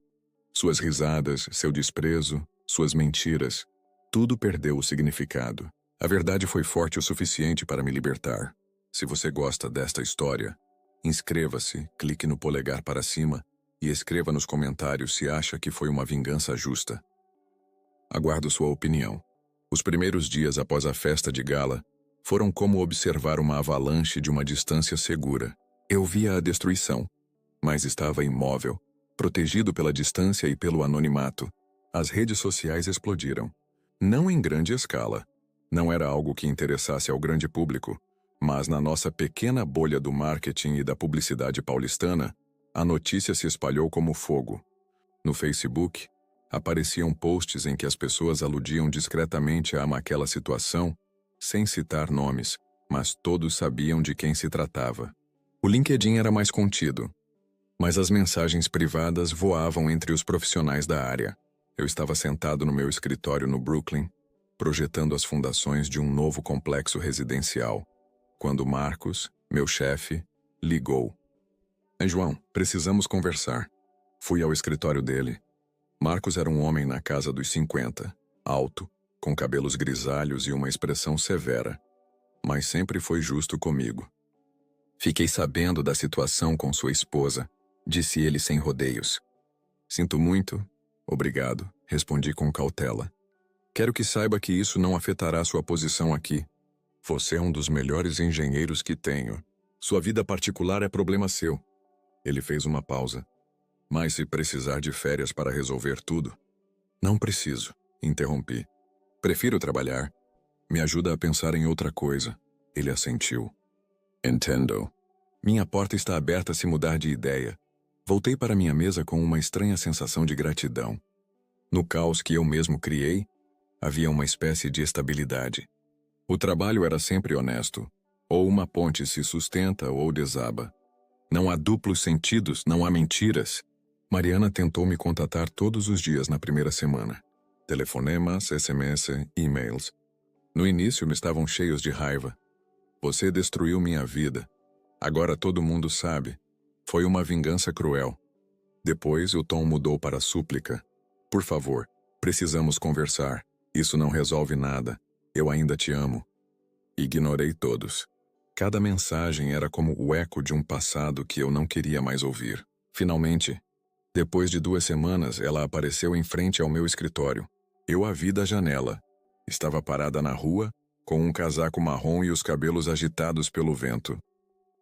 Suas risadas, seu desprezo, suas mentiras, tudo perdeu o significado. A verdade foi forte o suficiente para me libertar. Se você gosta desta história, inscreva-se, clique no polegar para cima e escreva nos comentários se acha que foi uma vingança justa. Aguardo sua opinião. Os primeiros dias após a festa de gala foram como observar uma avalanche de uma distância segura. Eu via a destruição, mas estava imóvel, protegido pela distância e pelo anonimato. As redes sociais explodiram. Não em grande escala. Não era algo que interessasse ao grande público, mas na nossa pequena bolha do marketing e da publicidade paulistana, a notícia se espalhou como fogo. No Facebook, apareciam posts em que as pessoas aludiam discretamente àquela situação, sem citar nomes, mas todos sabiam de quem se tratava. O LinkedIn era mais contido, mas as mensagens privadas voavam entre os profissionais da área. Eu estava sentado no meu escritório no Brooklyn, projetando as fundações de um novo complexo residencial, quando Marcos, meu chefe, ligou. João, precisamos conversar. Fui ao escritório dele. Marcos era um homem na casa dos 50, alto, com cabelos grisalhos e uma expressão severa, mas sempre foi justo comigo. Fiquei sabendo da situação com sua esposa, disse ele sem rodeios. Sinto muito, obrigado, respondi com cautela. Quero que saiba que isso não afetará sua posição aqui. Você é um dos melhores engenheiros que tenho. Sua vida particular é problema seu. Ele fez uma pausa. Mas se precisar de férias para resolver tudo... Não preciso, interrompi. Prefiro trabalhar. Me ajuda a pensar em outra coisa. Ele assentiu. Entendo. Minha porta está aberta se mudar de ideia. Voltei para minha mesa com uma estranha sensação de gratidão. No caos que eu mesmo criei, havia uma espécie de estabilidade. O trabalho era sempre honesto. Ou uma ponte se sustenta ou desaba. Não há duplos sentidos, não há mentiras. Mariana tentou me contatar todos os dias na primeira semana. Telefonemas, SMS, e-mails. No início me estavam cheios de raiva. Você destruiu minha vida. Agora todo mundo sabe. Foi uma vingança cruel. Depois o tom mudou para súplica. Por favor, precisamos conversar. Isso não resolve nada. Eu ainda te amo. Ignorei todos. Cada mensagem era como o eco de um passado que eu não queria mais ouvir. Finalmente, depois de 2 semanas, ela apareceu em frente ao meu escritório. Eu a vi da janela. Estava parada na rua, com um casaco marrom e os cabelos agitados pelo vento.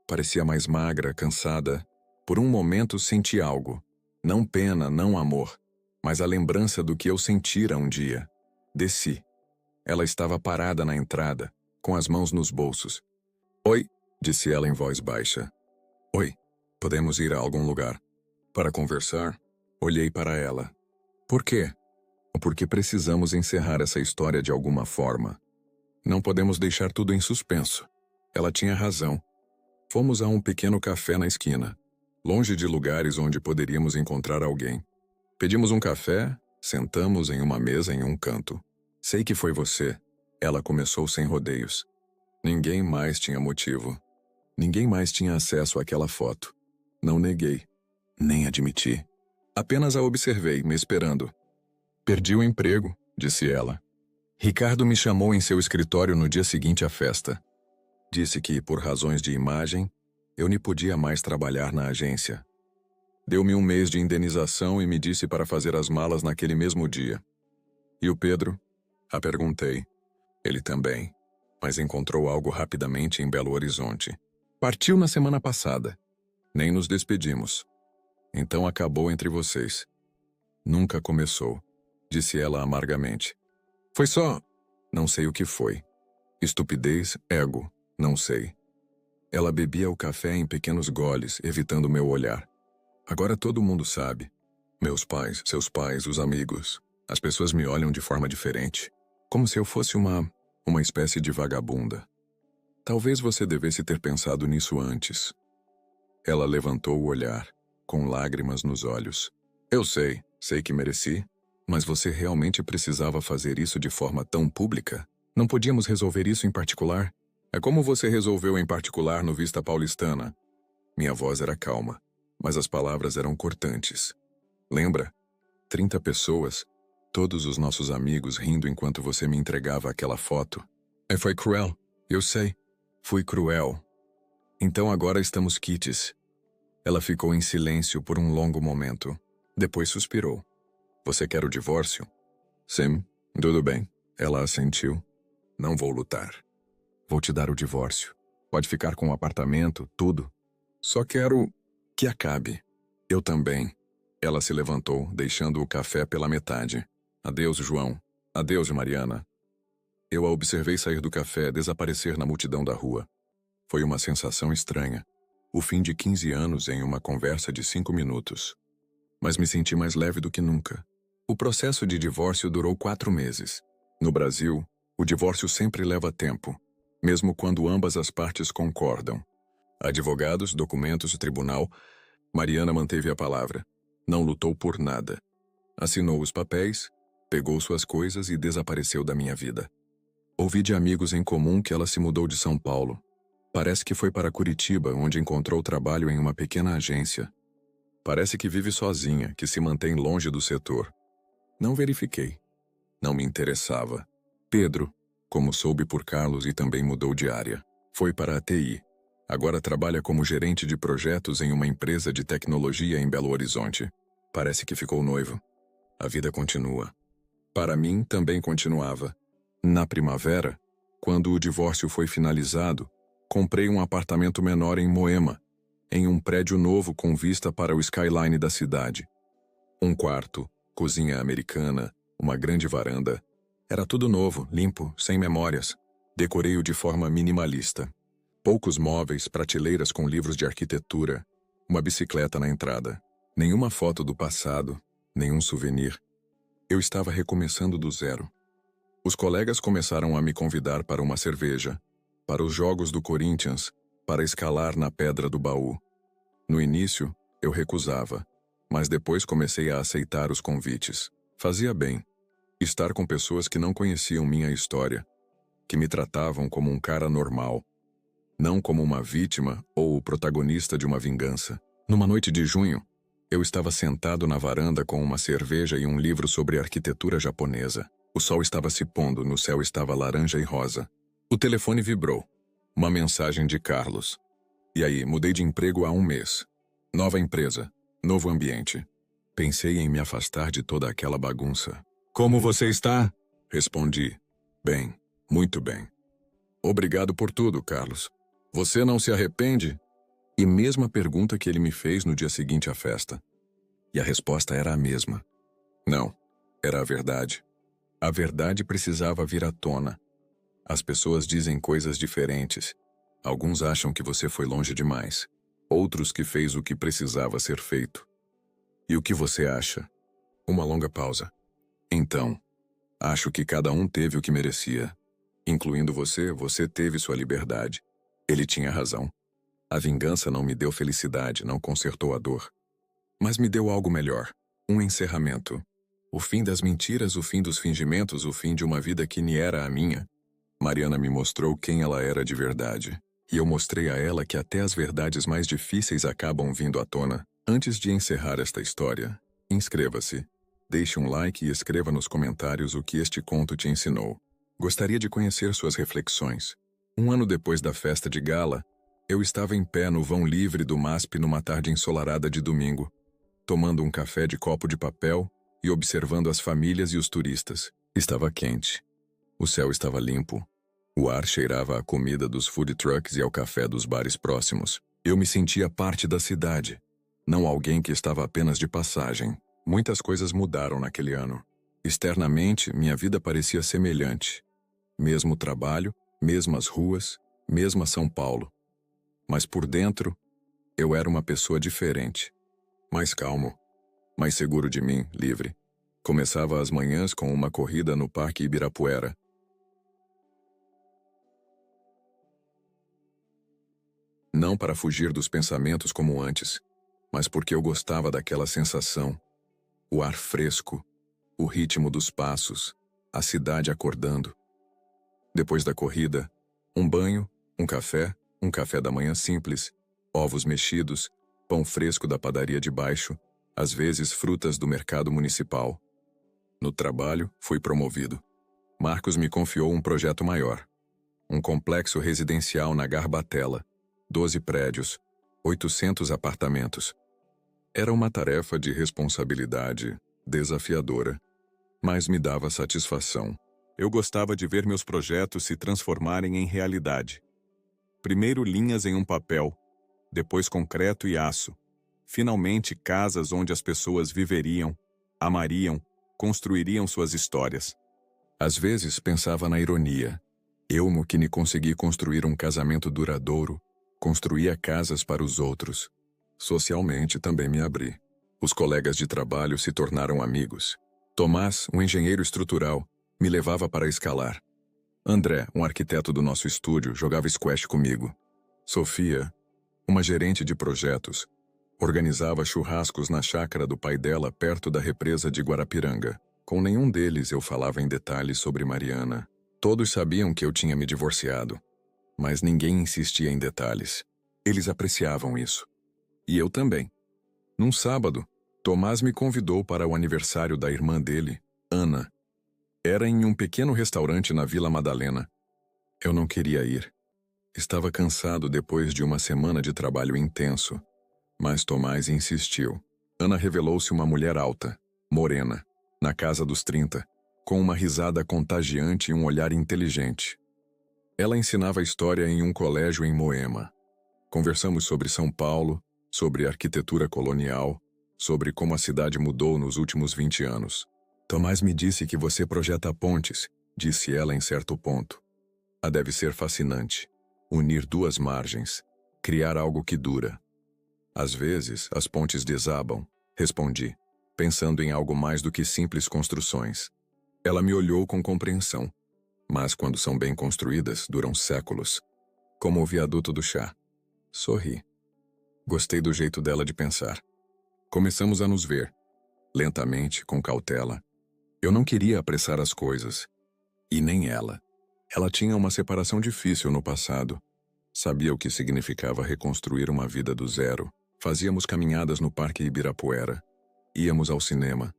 Parecia mais magra, cansada. Por um momento senti algo. Não pena, não amor, mas a lembrança do que eu sentira um dia. Desci. Ela estava parada na entrada, com as mãos nos bolsos. Oi, disse ela em voz baixa. Oi, podemos ir a algum lugar? Para conversar? Olhei para ela. Por quê? Porque precisamos encerrar essa história de alguma forma. Não podemos deixar tudo em suspenso. Ela tinha razão. Fomos a um pequeno café na esquina, longe de lugares onde poderíamos encontrar alguém. Pedimos um café, sentamos em uma mesa em um canto. Sei que foi você. Ela começou sem rodeios. Ninguém mais tinha motivo. Ninguém mais tinha acesso àquela foto. Não neguei. Nem admiti. Apenas a observei, me esperando. Perdi o emprego, disse ela. Ricardo me chamou em seu escritório no dia seguinte à festa. Disse que, por razões de imagem, eu não podia mais trabalhar na agência. Deu-me 1 mês de indenização e me disse para fazer as malas naquele mesmo dia. E o Pedro? A perguntei. Ele também, mas encontrou algo rapidamente em Belo Horizonte. Partiu na semana passada. Nem nos despedimos. Então acabou entre vocês. Nunca começou, disse ela amargamente. Foi só... Não sei o que foi. Estupidez, ego, não sei. Ela bebia o café em pequenos goles, evitando meu olhar. Agora todo mundo sabe. Meus pais, seus pais, os amigos. As pessoas me olham de forma diferente. Como se eu fosse uma espécie de vagabunda. Talvez você devesse ter pensado nisso antes. Ela levantou o olhar, com lágrimas nos olhos. Eu sei que mereci, mas você realmente precisava fazer isso de forma tão pública? Não podíamos resolver isso em particular? É como você resolveu em particular no Vista Paulistana. Minha voz era calma, mas as palavras eram cortantes. Lembra? 30 pessoas, todos os nossos amigos rindo enquanto você me entregava aquela foto. Foi cruel, eu sei. Fui cruel. Então agora estamos quites. Ela ficou em silêncio por um longo momento. Depois suspirou. Você quer o divórcio? Sim, tudo bem. Ela assentiu. Não vou lutar. Vou te dar o divórcio. Pode ficar com o apartamento, tudo. Só quero que acabe. Eu também. Ela se levantou, deixando o café pela metade. Adeus, João. Adeus, Mariana. Eu a observei sair do café, desaparecer na multidão da rua. Foi uma sensação estranha. O fim de 15 anos em uma conversa de 5 minutos. Mas me senti mais leve do que nunca. O processo de divórcio durou 4 meses. No Brasil, o divórcio sempre leva tempo, mesmo quando ambas as partes concordam. Advogados, documentos, tribunal, Mariana manteve a palavra. Não lutou por nada. Assinou os papéis, pegou suas coisas e desapareceu da minha vida. Ouvi de amigos em comum que ela se mudou de São Paulo. Parece que foi para Curitiba, onde encontrou trabalho em uma pequena agência. Parece que vive sozinha, que se mantém longe do setor. Não verifiquei. Não me interessava. Pedro, como soube por Carlos e também mudou de área, foi para a TI. Agora trabalha como gerente de projetos em uma empresa de tecnologia em Belo Horizonte. Parece que ficou noivo. A vida continua. Para mim, também continuava. Na primavera, quando o divórcio foi finalizado, comprei um apartamento menor em Moema, em um prédio novo com vista para o skyline da cidade. Um quarto, cozinha americana, uma grande varanda. Era tudo novo, limpo, sem memórias. Decorei-o de forma minimalista. Poucos móveis, prateleiras com livros de arquitetura, uma bicicleta na entrada. Nenhuma foto do passado, nenhum souvenir. Eu estava recomeçando do zero. Os colegas começaram a me convidar para uma cerveja, para os jogos do Corinthians, para escalar na Pedra do Baú. No início, eu recusava, mas depois comecei a aceitar os convites. Fazia bem. Estar com pessoas que não conheciam minha história, que me tratavam como um cara normal, não como uma vítima ou o protagonista de uma vingança. Numa noite de junho, eu estava sentado na varanda com uma cerveja e um livro sobre arquitetura japonesa. O sol estava se pondo, no céu estava laranja e rosa. O telefone vibrou. Uma mensagem de Carlos. E aí, mudei de emprego há 1 mês. Nova empresa, novo ambiente. Pensei em me afastar de toda aquela bagunça. Como você está? Respondi. Bem, muito bem. Obrigado por tudo, Carlos. Você não se arrepende? E mesma pergunta que ele me fez no dia seguinte à festa. E a resposta era a mesma. Não, era a verdade. A verdade precisava vir à tona. As pessoas dizem coisas diferentes. Alguns acham que você foi longe demais. Outros que fez o que precisava ser feito. E o que você acha? Uma longa pausa. Então, acho que cada um teve o que merecia. Incluindo você, você teve sua liberdade. Ele tinha razão. A vingança não me deu felicidade, não consertou a dor. Mas me deu algo melhor. Um encerramento. O fim das mentiras, o fim dos fingimentos, o fim de uma vida que nem era a minha. Mariana me mostrou quem ela era de verdade. E eu mostrei a ela que até as verdades mais difíceis acabam vindo à tona. Antes de encerrar esta história, inscreva-se, deixe um like e escreva nos comentários o que este conto te ensinou. Gostaria de conhecer suas reflexões. 1 ano depois da festa de gala, eu estava em pé no vão livre do MASP numa tarde ensolarada de domingo, tomando um café de copo de papel e observando as famílias e os turistas. Estava quente. O céu estava limpo. O ar cheirava à comida dos food trucks e ao café dos bares próximos. Eu me sentia parte da cidade, não alguém que estava apenas de passagem. Muitas coisas mudaram naquele ano. Externamente, minha vida parecia semelhante. Mesmo trabalho, mesmas ruas, mesma São Paulo. Mas por dentro, eu era uma pessoa diferente. Mais calmo, mais seguro de mim, livre. Começava as manhãs com uma corrida no Parque Ibirapuera. Não para fugir dos pensamentos como antes, mas porque eu gostava daquela sensação. O ar fresco, o ritmo dos passos, a cidade acordando. Depois da corrida, um banho, um café da manhã simples, ovos mexidos, pão fresco da padaria de baixo, às vezes frutas do mercado municipal. No trabalho, fui promovido. Marcos me confiou um projeto maior. Um complexo residencial na Garbatella, 12 prédios, 800 apartamentos. Era uma tarefa de responsabilidade desafiadora, mas me dava satisfação. Eu gostava de ver meus projetos se transformarem em realidade. Primeiro linhas em um papel, depois concreto e aço. Finalmente, casas onde as pessoas viveriam, amariam, construiriam suas histórias. Às vezes pensava na ironia. Eu, que nem consegui construir um casamento duradouro, construía casas para os outros. Socialmente também me abri. Os colegas de trabalho se tornaram amigos. Tomás, um engenheiro estrutural, me levava para escalar. André, um arquiteto do nosso estúdio, jogava squash comigo. Sofia, uma gerente de projetos, organizava churrascos na chácara do pai dela perto da represa de Guarapiranga. Com nenhum deles eu falava em detalhes sobre Mariana. Todos sabiam que eu tinha me divorciado, mas ninguém insistia em detalhes. Eles apreciavam isso. E eu também. Num sábado, Tomás me convidou para o aniversário da irmã dele, Ana. Era em um pequeno restaurante na Vila Madalena. Eu não queria ir. Estava cansado depois de uma semana de trabalho intenso. Mas Tomás insistiu. Ana revelou-se uma mulher alta, morena, na casa dos 30, com uma risada contagiante e um olhar inteligente. Ela ensinava história em um colégio em Moema. Conversamos sobre São Paulo, sobre arquitetura colonial, sobre como a cidade mudou nos últimos 20 anos. Tomás me disse que você projeta pontes, disse ela em certo ponto. Deve ser fascinante. Unir duas margens, criar algo que dura. Às vezes, as pontes desabam, respondi, pensando em algo mais do que simples construções. Ela me olhou com compreensão. Mas quando são bem construídas, duram séculos. Como o viaduto do chá. Sorri. Gostei do jeito dela de pensar. Começamos a nos ver. Lentamente, com cautela. Eu não queria apressar as coisas. E nem ela. Ela tinha uma separação difícil no passado. Sabia o que significava reconstruir uma vida do zero. Fazíamos caminhadas no Parque Ibirapuera. Íamos ao cinema.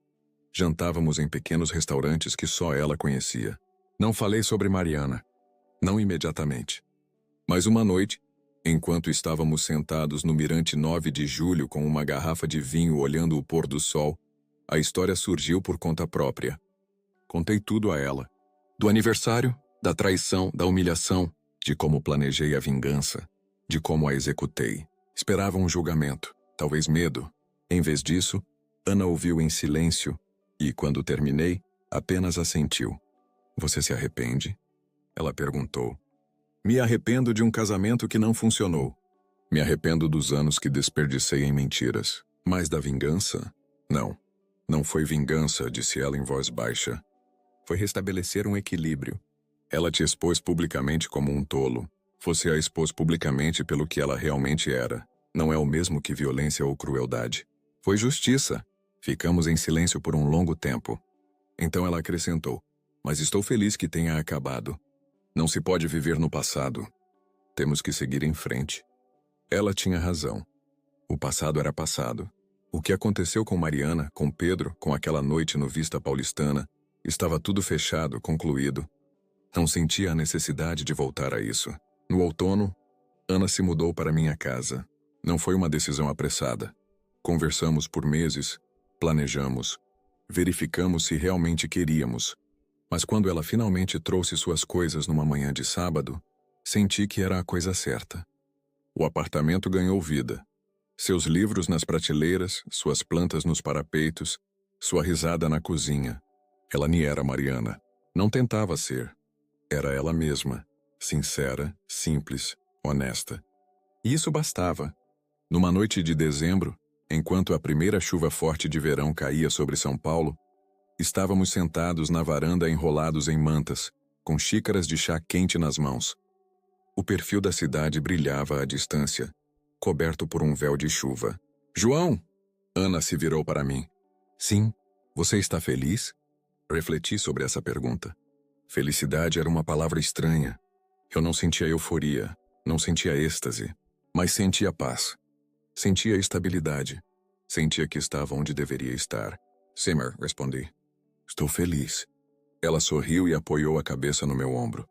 Jantávamos em pequenos restaurantes que só ela conhecia. Não falei sobre Mariana. Não imediatamente. Mas uma noite, enquanto estávamos sentados no Mirante 9 de Julho com uma garrafa de vinho olhando o pôr do sol, a história surgiu por conta própria. Contei tudo a ela. Do aniversário, da traição, da humilhação, de como planejei a vingança, de como a executei. Esperava um julgamento, talvez medo. Em vez disso, Ana ouviu em silêncio e, quando terminei, apenas assentiu. Você se arrepende? Ela perguntou. Me arrependo de um casamento que não funcionou. Me arrependo dos anos que desperdicei em mentiras. Mas da vingança? Não. Não foi vingança, disse ela em voz baixa. Foi restabelecer um equilíbrio. Ela te expôs publicamente como um tolo. Você a expôs publicamente pelo que ela realmente era. Não é o mesmo que violência ou crueldade. Foi justiça. Ficamos em silêncio por um longo tempo. Então ela acrescentou. Mas estou feliz que tenha acabado. Não se pode viver no passado. Temos que seguir em frente. Ela tinha razão. O passado era passado. O que aconteceu com Mariana, com Pedro, com aquela noite no Vista Paulistana, estava tudo fechado, concluído. Não sentia a necessidade de voltar a isso. No outono, Ana se mudou para minha casa. Não foi uma decisão apressada. Conversamos por meses, planejamos, verificamos se realmente queríamos. Mas quando ela finalmente trouxe suas coisas numa manhã de sábado, senti que era a coisa certa. O apartamento ganhou vida. Seus livros nas prateleiras, suas plantas nos parapeitos, sua risada na cozinha. Ela nem era Mariana. Não tentava ser. Era ela mesma. Sincera, simples, honesta. E isso bastava. Numa noite de dezembro, enquanto a primeira chuva forte de verão caía sobre São Paulo, estávamos sentados na varanda enrolados em mantas, com xícaras de chá quente nas mãos. O perfil da cidade brilhava à distância, coberto por um véu de chuva. João! Ana se virou para mim. Sim, você está feliz? Refleti sobre essa pergunta. Felicidade era uma palavra estranha. Eu não sentia euforia, não sentia êxtase, mas sentia paz. Sentia estabilidade. Sentia que estava onde deveria estar. Simmer, respondi. Estou feliz. Ela sorriu e apoiou a cabeça no meu ombro.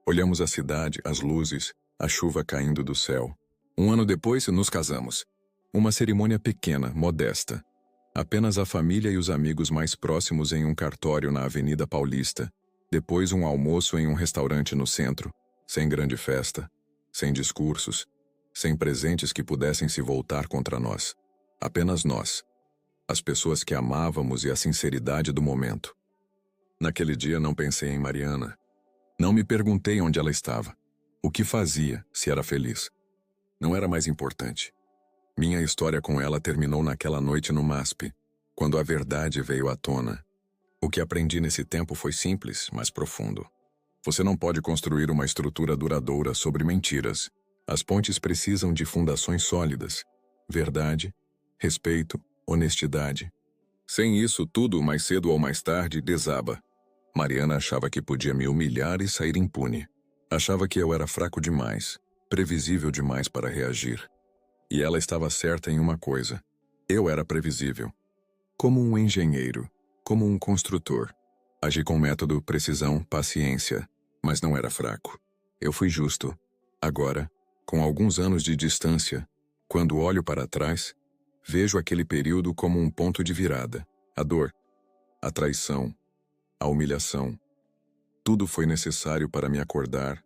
Olhamos a cidade, as luzes, a chuva caindo do céu. Um ano depois, nos casamos. Uma cerimônia pequena, modesta. Apenas a família e os amigos mais próximos em um cartório na Avenida Paulista. Depois um almoço em um restaurante no centro. Sem grande festa. Sem discursos. sem presentes que pudessem se voltar contra nós. Apenas nós, as pessoas que amávamos e a sinceridade do momento. Naquele dia não pensei em Mariana. Não me perguntei onde ela estava, o que fazia, se era feliz. Não era mais importante. Minha história com ela terminou naquela noite no MASP, quando a verdade veio à tona. O que aprendi nesse tempo foi simples, mas profundo. Você não pode construir uma estrutura duradoura sobre mentiras. As pontes precisam de fundações sólidas. Verdade, respeito, honestidade. Sem isso, tudo, mais cedo ou mais tarde, desaba. Mariana achava que podia me humilhar e sair impune. Achava que eu era fraco demais, previsível demais para reagir. E ela estava certa em uma coisa. Eu era previsível. Como um engenheiro, como um construtor. Agi com método, precisão, paciência, mas não era fraco. Eu fui justo. Agora, com alguns anos de distância, quando olho para trás, vejo aquele período como um ponto de virada. A dor, a traição, a humilhação. Tudo foi necessário para me acordar,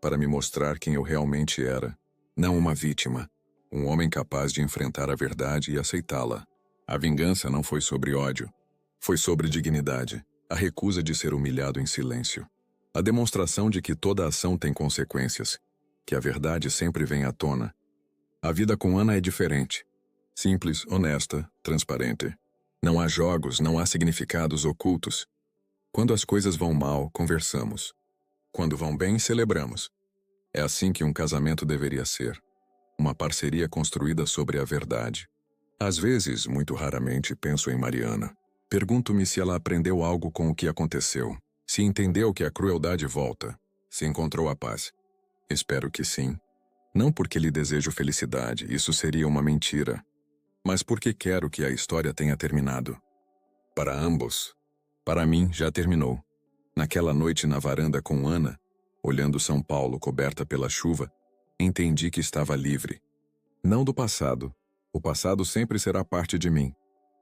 para me mostrar quem eu realmente era. Não uma vítima, um homem capaz de enfrentar a verdade e aceitá-la. A vingança não foi sobre ódio, foi sobre dignidade, a recusa de ser humilhado em silêncio. A demonstração de que toda ação tem consequências, que a verdade sempre vem à tona. A vida com Ana é diferente. Simples, honesta, transparente. Não há jogos, não há significados ocultos. Quando as coisas vão mal, conversamos. Quando vão bem, celebramos. É assim que um casamento deveria ser. Uma parceria construída sobre a verdade. Às vezes, muito raramente, penso em Mariana. Pergunto-me se ela aprendeu algo com o que aconteceu. Se entendeu que a crueldade volta. Se encontrou a paz. Espero que sim. Não porque lhe desejo felicidade, isso seria uma mentira. Mas porque quero que a história tenha terminado. Para ambos. Para mim, já terminou. Naquela noite na varanda com Ana, olhando São Paulo coberta pela chuva, entendi que estava livre. Não do passado. O passado sempre será parte de mim.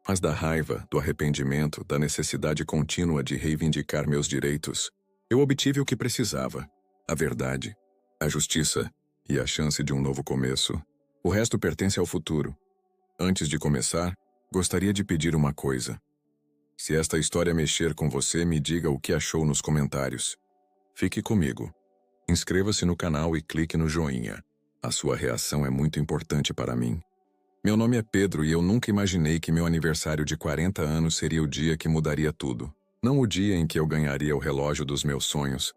Mas da raiva, do arrependimento, da necessidade contínua de reivindicar meus direitos, eu obtive o que precisava. A verdade, a justiça e a chance de um novo começo. O resto pertence ao futuro. Antes de começar, gostaria de pedir uma coisa. Se esta história mexer com você, me diga o que achou nos comentários. Fique comigo. Inscreva-se no canal e clique no joinha. A sua reação é muito importante para mim. Meu nome é Pedro e eu nunca imaginei que meu aniversário de 40 anos seria o dia que mudaria tudo. Não o dia em que eu ganharia o relógio dos meus sonhos,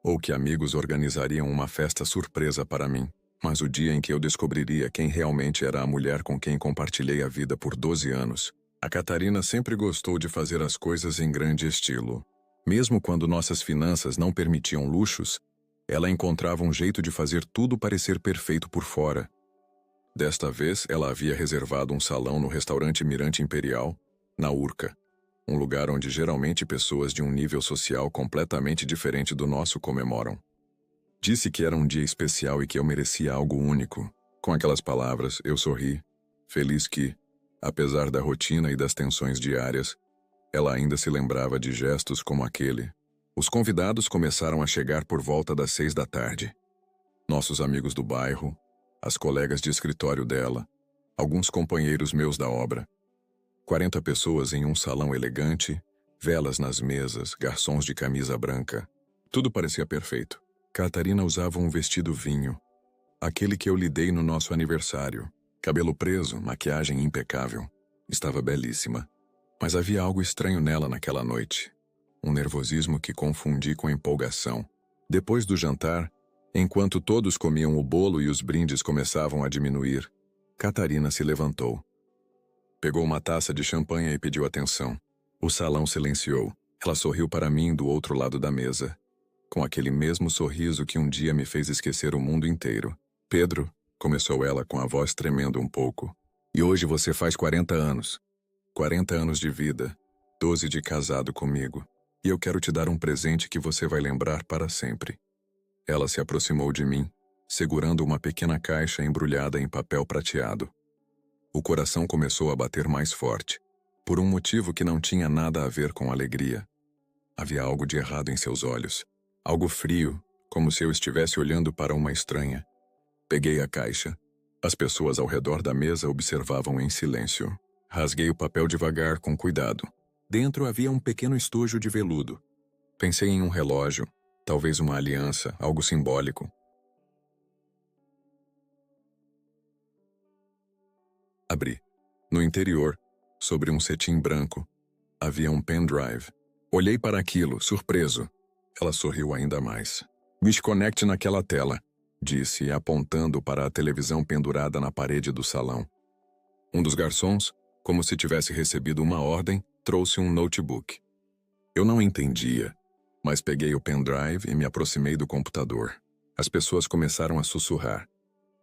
ou que amigos organizariam uma festa surpresa para mim, mas o dia em que eu descobriria quem realmente era a mulher com quem compartilhei a vida por 12 anos. A Catarina sempre gostou de fazer as coisas em grande estilo. Mesmo quando nossas finanças não permitiam luxos, ela encontrava um jeito de fazer tudo parecer perfeito por fora. Desta vez, ela havia reservado um salão no restaurante Mirante Imperial, na Urca, um lugar onde geralmente pessoas de um nível social completamente diferente do nosso comemoram. Disse que era um dia especial e que eu merecia algo único. Com aquelas palavras, eu sorri, feliz que, apesar da rotina e das tensões diárias, ela ainda se lembrava de gestos como aquele. Os convidados começaram a chegar por volta das 6 da tarde. Nossos amigos do bairro, as colegas de escritório dela, alguns companheiros meus da obra. 40 pessoas em um salão elegante, velas nas mesas, garçons de camisa branca. Tudo parecia perfeito. Catarina usava um vestido vinho, aquele que eu lhe dei no nosso aniversário. Cabelo preso, maquiagem impecável. Estava belíssima. Mas havia algo estranho nela naquela noite. Um nervosismo que confundi com empolgação. Depois do jantar, enquanto todos comiam o bolo e os brindes começavam a diminuir, Catarina se levantou. Pegou uma taça de champanhe e pediu atenção. O salão silenciou. Ela sorriu para mim do outro lado da mesa, com aquele mesmo sorriso que um dia me fez esquecer o mundo inteiro. Pedro, começou ela com a voz tremendo um pouco. E hoje você faz 40 anos. 40 anos de vida, 12 de casado comigo. E eu quero te dar um presente que você vai lembrar para sempre. Ela se aproximou de mim, segurando uma pequena caixa embrulhada em papel prateado. O coração começou a bater mais forte, por um motivo que não tinha nada a ver com alegria. Havia algo de errado em seus olhos, algo frio, como se eu estivesse olhando para uma estranha. Peguei a caixa. As pessoas ao redor da mesa observavam em silêncio. Rasguei o papel devagar, com cuidado. Dentro havia um pequeno estojo de veludo. Pensei em um relógio, talvez uma aliança, algo simbólico. Abri. No interior, sobre um cetim branco, havia um pendrive. Olhei para aquilo, surpreso. Ela sorriu ainda mais. "Desconecte naquela tela", disse, apontando para a televisão pendurada na parede do salão. Um dos garçons, como se tivesse recebido uma ordem, trouxe um notebook. Eu não entendia, mas peguei o pendrive e me aproximei do computador. As pessoas começaram a sussurrar.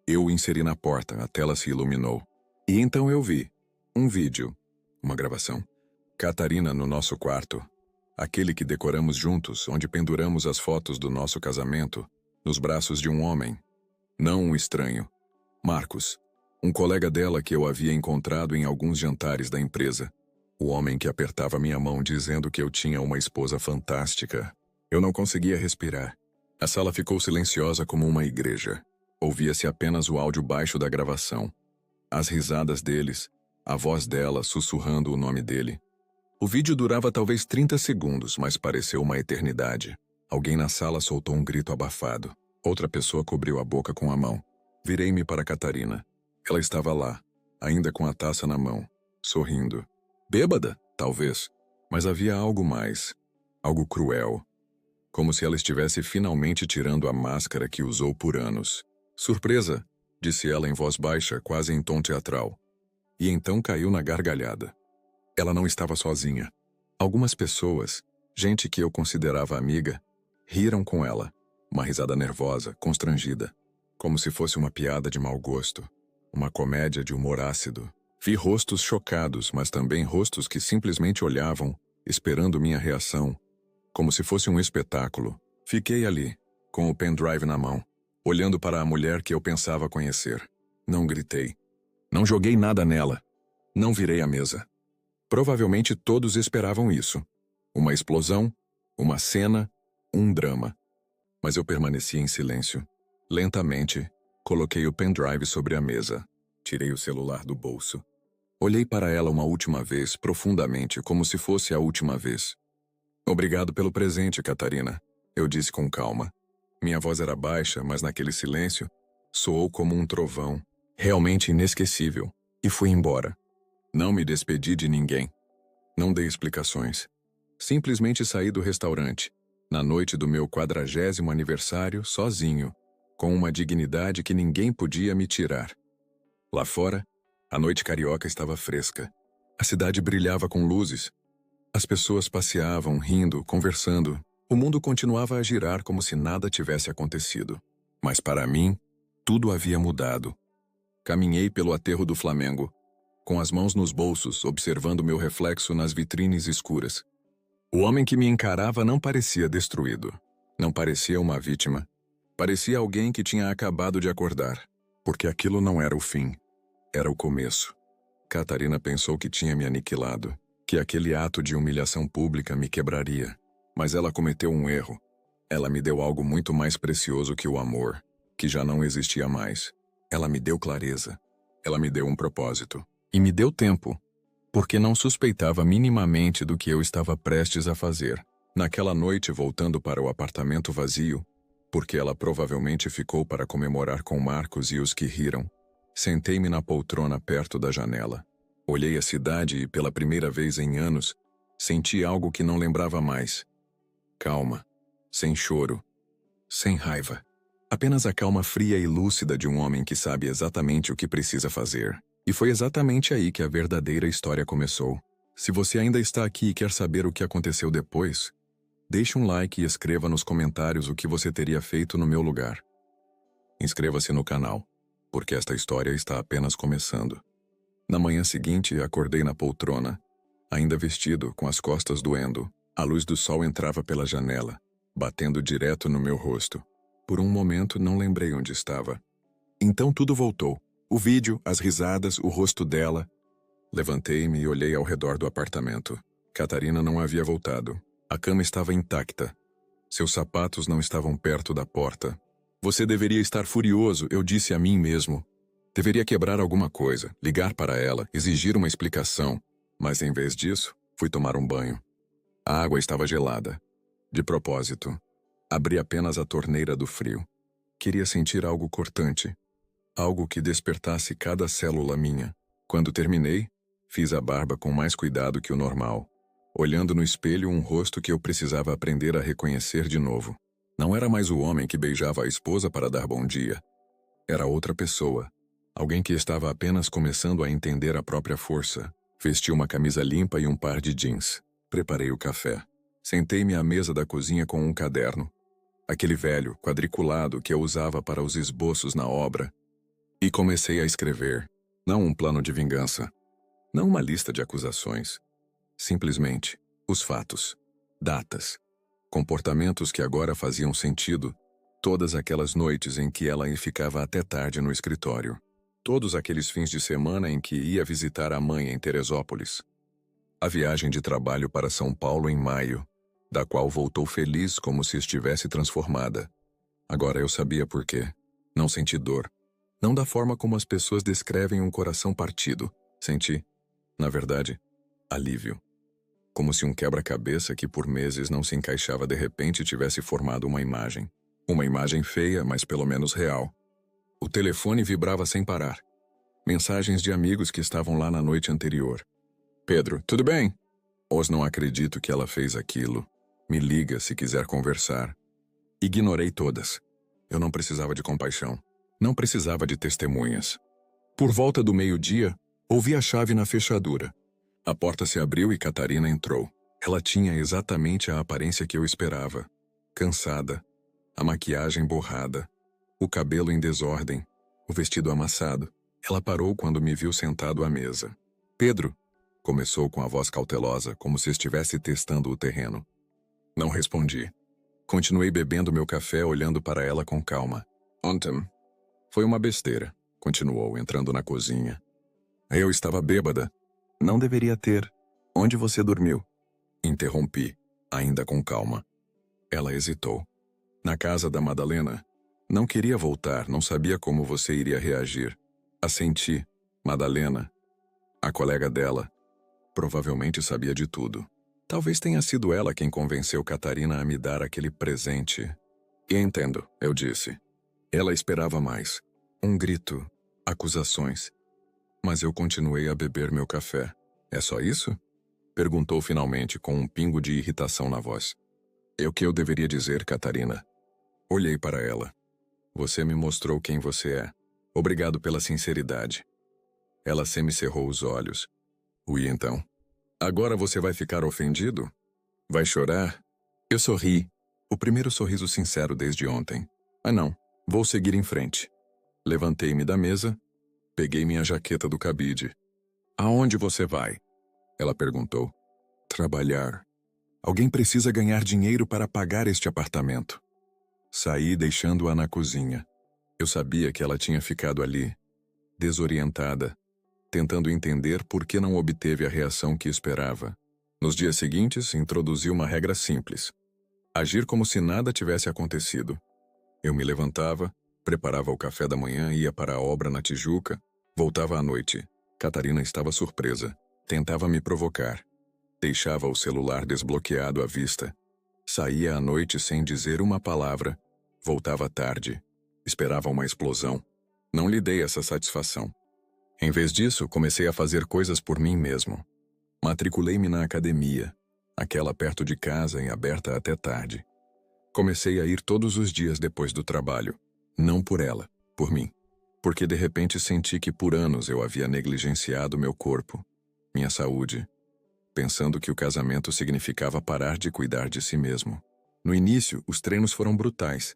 Eu o inseri na porta, a tela se iluminou. E então eu vi um vídeo, uma gravação. Catarina no nosso quarto, aquele que decoramos juntos, onde penduramos as fotos do nosso casamento, nos braços de um homem, não um estranho. Marcos, um colega dela que eu havia encontrado em alguns jantares da empresa. O homem que apertava minha mão dizendo que eu tinha uma esposa fantástica. Eu não conseguia respirar. A sala ficou silenciosa como uma igreja. Ouvia-se apenas o áudio baixo da gravação. As risadas deles, a voz dela sussurrando o nome dele. O vídeo durava talvez 30 segundos, mas pareceu uma eternidade. Alguém na sala soltou um grito abafado. Outra pessoa cobriu a boca com a mão. Virei-me para Catarina. Ela estava lá, ainda com a taça na mão, sorrindo. Bêbada, talvez, mas havia algo mais, algo cruel. Como se ela estivesse finalmente tirando a máscara que usou por anos. "Surpresa", disse ela em voz baixa, quase em tom teatral. E então caiu na gargalhada. Ela não estava sozinha. Algumas pessoas, gente que eu considerava amiga, riram com ela. Uma risada nervosa, constrangida, como se fosse uma piada de mau gosto, uma comédia de humor ácido. Vi rostos chocados, mas também rostos que simplesmente olhavam, esperando minha reação, como se fosse um espetáculo. Fiquei ali, com o pendrive na mão, olhando para a mulher que eu pensava conhecer. Não gritei. Não joguei nada nela. Não virei a mesa. Provavelmente todos esperavam isso. Uma explosão, uma cena, um drama. Mas eu permaneci em silêncio. Lentamente, coloquei o pendrive sobre a mesa. Tirei o celular do bolso. Olhei para ela uma última vez, profundamente, como se fosse a última vez. "Obrigado pelo presente, Catarina", eu disse com calma. Minha voz era baixa, mas naquele silêncio, soou como um trovão, realmente inesquecível, e fui embora. Não me despedi de ninguém. Não dei explicações. Simplesmente saí do restaurante, na noite do meu 40º aniversário, sozinho, com uma dignidade que ninguém podia me tirar. Lá fora, a noite carioca estava fresca. A cidade brilhava com luzes. As pessoas passeavam, rindo, conversando. O mundo continuava a girar como se nada tivesse acontecido. Mas para mim, tudo havia mudado. Caminhei pelo aterro do Flamengo, com as mãos nos bolsos, observando meu reflexo nas vitrines escuras. O homem que me encarava não parecia destruído. Não parecia uma vítima. Parecia alguém que tinha acabado de acordar. Porque aquilo não era o fim. Era o começo. Catarina pensou que tinha me aniquilado, que aquele ato de humilhação pública me quebraria. Mas ela cometeu um erro. Ela me deu algo muito mais precioso que o amor, que já não existia mais. Ela me deu clareza. Ela me deu um propósito. E me deu tempo, porque não suspeitava minimamente do que eu estava prestes a fazer. Naquela noite, voltando para o apartamento vazio, porque ela provavelmente ficou para comemorar com Marcos e os que riram, sentei-me na poltrona perto da janela. Olhei a cidade e, pela primeira vez em anos, senti algo que não lembrava mais. Calma, sem choro, sem raiva. Apenas a calma fria e lúcida de um homem que sabe exatamente o que precisa fazer. E foi exatamente aí que a verdadeira história começou. Se você ainda está aqui e quer saber o que aconteceu depois, deixe um like e escreva nos comentários o que você teria feito no meu lugar. Inscreva-se no canal, porque esta história está apenas começando. Na manhã seguinte, acordei na poltrona, ainda vestido, com as costas doendo. A luz do sol entrava pela janela, batendo direto no meu rosto. Por um momento, não lembrei onde estava. Então tudo voltou. O vídeo, as risadas, o rosto dela. Levantei-me e olhei ao redor do apartamento. Catarina não havia voltado. A cama estava intacta. Seus sapatos não estavam perto da porta. Você deveria estar furioso, eu disse a mim mesmo. Deveria quebrar alguma coisa, ligar para ela, exigir uma explicação. Mas em vez disso, fui tomar um banho. A água estava gelada. De propósito, abri apenas a torneira do frio. Queria sentir algo cortante. Algo que despertasse cada célula minha. Quando terminei, fiz a barba com mais cuidado que o normal, olhando no espelho um rosto que eu precisava aprender a reconhecer de novo. Não era mais o homem que beijava a esposa para dar bom dia. Era outra pessoa. Alguém que estava apenas começando a entender a própria força. Vesti uma camisa limpa e um par de jeans. Preparei o café. Sentei-me à mesa da cozinha com um caderno. Aquele velho, quadriculado que eu usava para os esboços na obra. E comecei a escrever. Não um plano de vingança. Não uma lista de acusações. Simplesmente, os fatos. Datas. Comportamentos que agora faziam sentido. Todas aquelas noites em que ela ficava até tarde no escritório. Todos aqueles fins de semana em que ia visitar a mãe em Teresópolis. A viagem de trabalho para São Paulo em maio, da qual voltou feliz como se estivesse transformada. Agora eu sabia por quê. Não senti dor. Não da forma como as pessoas descrevem um coração partido. Senti, na verdade, alívio. Como se um quebra-cabeça que por meses não se encaixava de repente tivesse formado uma imagem. Uma imagem feia, mas pelo menos real. O telefone vibrava sem parar. Mensagens de amigos que estavam lá na noite anterior. Pedro, tudo bem? Os não acredito que ela fez aquilo. Me liga se quiser conversar. Ignorei todas. Eu não precisava de compaixão. Não precisava de testemunhas. Por volta do meio-dia, ouvi a chave na fechadura. A porta se abriu e Catarina entrou. Ela tinha exatamente a aparência que eu esperava. Cansada. A maquiagem borrada. O cabelo em desordem. O vestido amassado. Ela parou quando me viu sentado à mesa. Pedro, começou com a voz cautelosa, como se estivesse testando o terreno. Não respondi. Continuei bebendo meu café, olhando para ela com calma. Ontem. Foi uma besteira, continuou, entrando na cozinha. Eu estava bêbada. Não deveria ter. Onde você dormiu? Interrompi, ainda com calma. Ela hesitou. Na casa da Madalena. Não queria voltar, não sabia como você iria reagir. Assenti. Madalena, a colega dela, provavelmente sabia de tudo. Talvez tenha sido ela quem convenceu Catarina a me dar aquele presente. E entendo, eu disse. Ela esperava mais. Um grito. Acusações. Mas eu continuei a beber meu café. É só isso? Perguntou finalmente com um pingo de irritação na voz. É o que eu deveria dizer, Catarina? Olhei para ela. Você me mostrou quem você é. Obrigado pela sinceridade. Ela semicerrou os olhos. E então? Agora você vai ficar ofendido? Vai chorar? Eu sorri. O primeiro sorriso sincero desde ontem. Não. Vou seguir em frente. Levantei-me da mesa. Peguei minha jaqueta do cabide. Aonde você vai? Ela perguntou. Trabalhar. Alguém precisa ganhar dinheiro para pagar este apartamento. Saí deixando-a na cozinha. Eu sabia que ela tinha ficado ali, desorientada, tentando entender por que não obteve a reação que esperava. Nos dias seguintes, introduzi uma regra simples. Agir como se nada tivesse acontecido. Eu me levantava, preparava o café da manhã e ia para a obra na Tijuca, voltava à noite. Catarina estava surpresa. Tentava me provocar. Deixava o celular desbloqueado à vista. Saía à noite sem dizer uma palavra. Voltava tarde. Esperava uma explosão. Não lhe dei essa satisfação. Em vez disso, comecei a fazer coisas por mim mesmo. Matriculei-me na academia, aquela perto de casa e aberta até tarde. Comecei a ir todos os dias depois do trabalho. Não por ela, por mim. Porque de repente senti que por anos eu havia negligenciado meu corpo, minha saúde, pensando que o casamento significava parar de cuidar de si mesmo. No início, os treinos foram brutais.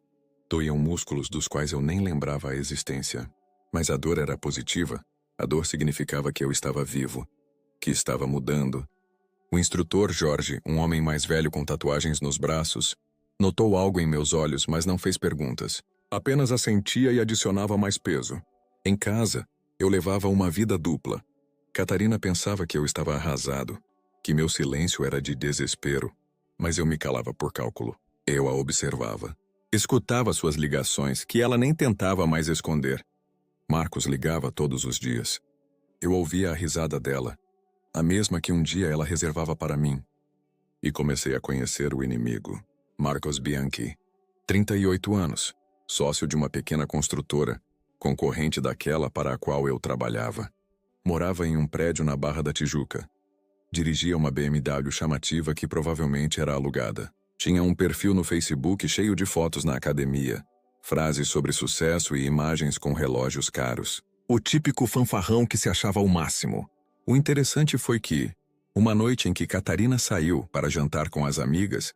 Doíam músculos dos quais eu nem lembrava a existência. Mas a dor era positiva. A dor significava que eu estava vivo, que estava mudando. O instrutor Jorge, um homem mais velho com tatuagens nos braços, notou algo em meus olhos, mas não fez perguntas. Apenas assentia e adicionava mais peso. Em casa, eu levava uma vida dupla. Catarina pensava que eu estava arrasado, que meu silêncio era de desespero, mas eu me calava por cálculo. Eu a observava. Escutava suas ligações, que ela nem tentava mais esconder. Marcos ligava todos os dias. Eu ouvia a risada dela, a mesma que um dia ela reservava para mim. E comecei a conhecer o inimigo, Marcos Bianchi. 38 anos, sócio de uma pequena construtora, concorrente daquela para a qual eu trabalhava. Morava em um prédio na Barra da Tijuca. Dirigia uma BMW chamativa que provavelmente era alugada. Tinha um perfil no Facebook cheio de fotos na academia, frases sobre sucesso e imagens com relógios caros. O típico fanfarrão que se achava o máximo. O interessante foi que, uma noite em que Catarina saiu para jantar com as amigas,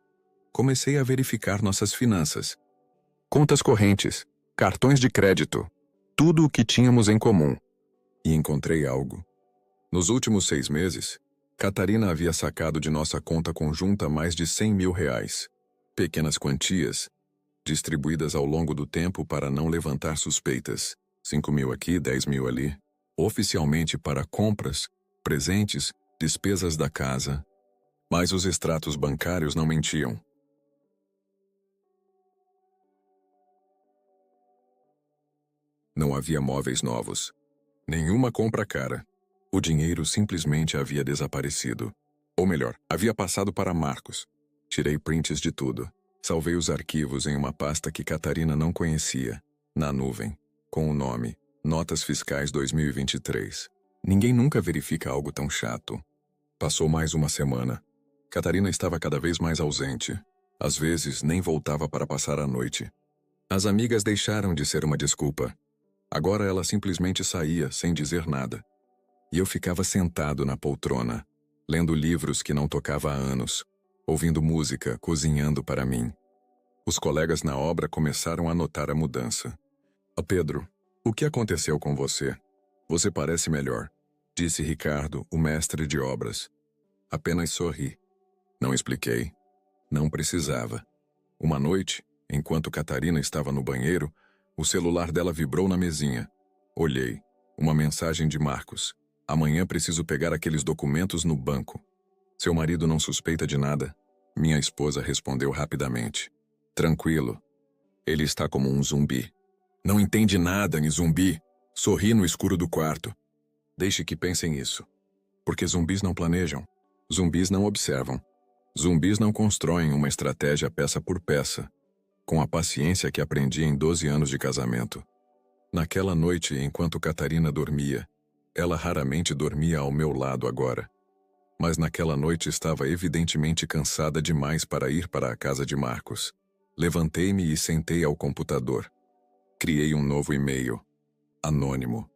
comecei a verificar nossas finanças. Contas correntes, cartões de crédito, tudo o que tínhamos em comum. E encontrei algo. Nos últimos 6 meses, Catarina havia sacado de nossa conta conjunta mais de R$100 mil. Pequenas quantias, distribuídas ao longo do tempo para não levantar suspeitas. 5 mil aqui, 10 mil ali. Oficialmente para compras, presentes, despesas da casa. Mas os extratos bancários não mentiam. Não havia móveis novos. Nenhuma compra cara. O dinheiro simplesmente havia desaparecido. Ou melhor, havia passado para Marcos. Tirei prints de tudo. Salvei os arquivos em uma pasta que Catarina não conhecia, na nuvem, com o nome Notas Fiscais 2023. Ninguém nunca verifica algo tão chato. Passou mais uma semana. Catarina estava cada vez mais ausente. Às vezes, nem voltava para passar a noite. As amigas deixaram de ser uma desculpa. Agora ela simplesmente saía, sem dizer nada. E eu ficava sentado na poltrona, lendo livros que não tocava há anos, ouvindo música, cozinhando para mim. Os colegas na obra começaram a notar a mudança. Pedro, o que aconteceu com você? Você parece melhor, disse Ricardo, o mestre de obras. Apenas sorri. Não expliquei. Não precisava. Uma noite, enquanto Catarina estava no banheiro, o celular dela vibrou na mesinha. Olhei. Uma mensagem de Marcos. Amanhã preciso pegar aqueles documentos no banco. Seu marido não suspeita de nada? Minha esposa respondeu rapidamente. Tranquilo. Ele está como um zumbi. Não entende nada, ni zumbi. Sorri no escuro do quarto. Deixe que pensem isso. Porque zumbis não planejam. Zumbis não observam. Zumbis não constroem uma estratégia peça por peça, com a paciência que aprendi em 12 anos de casamento. Naquela noite, enquanto Catarina dormia, ela raramente dormia ao meu lado agora. Mas naquela noite estava evidentemente cansada demais para ir para a casa de Marcos. Levantei-me e sentei ao computador. Criei um novo e-mail, anônimo,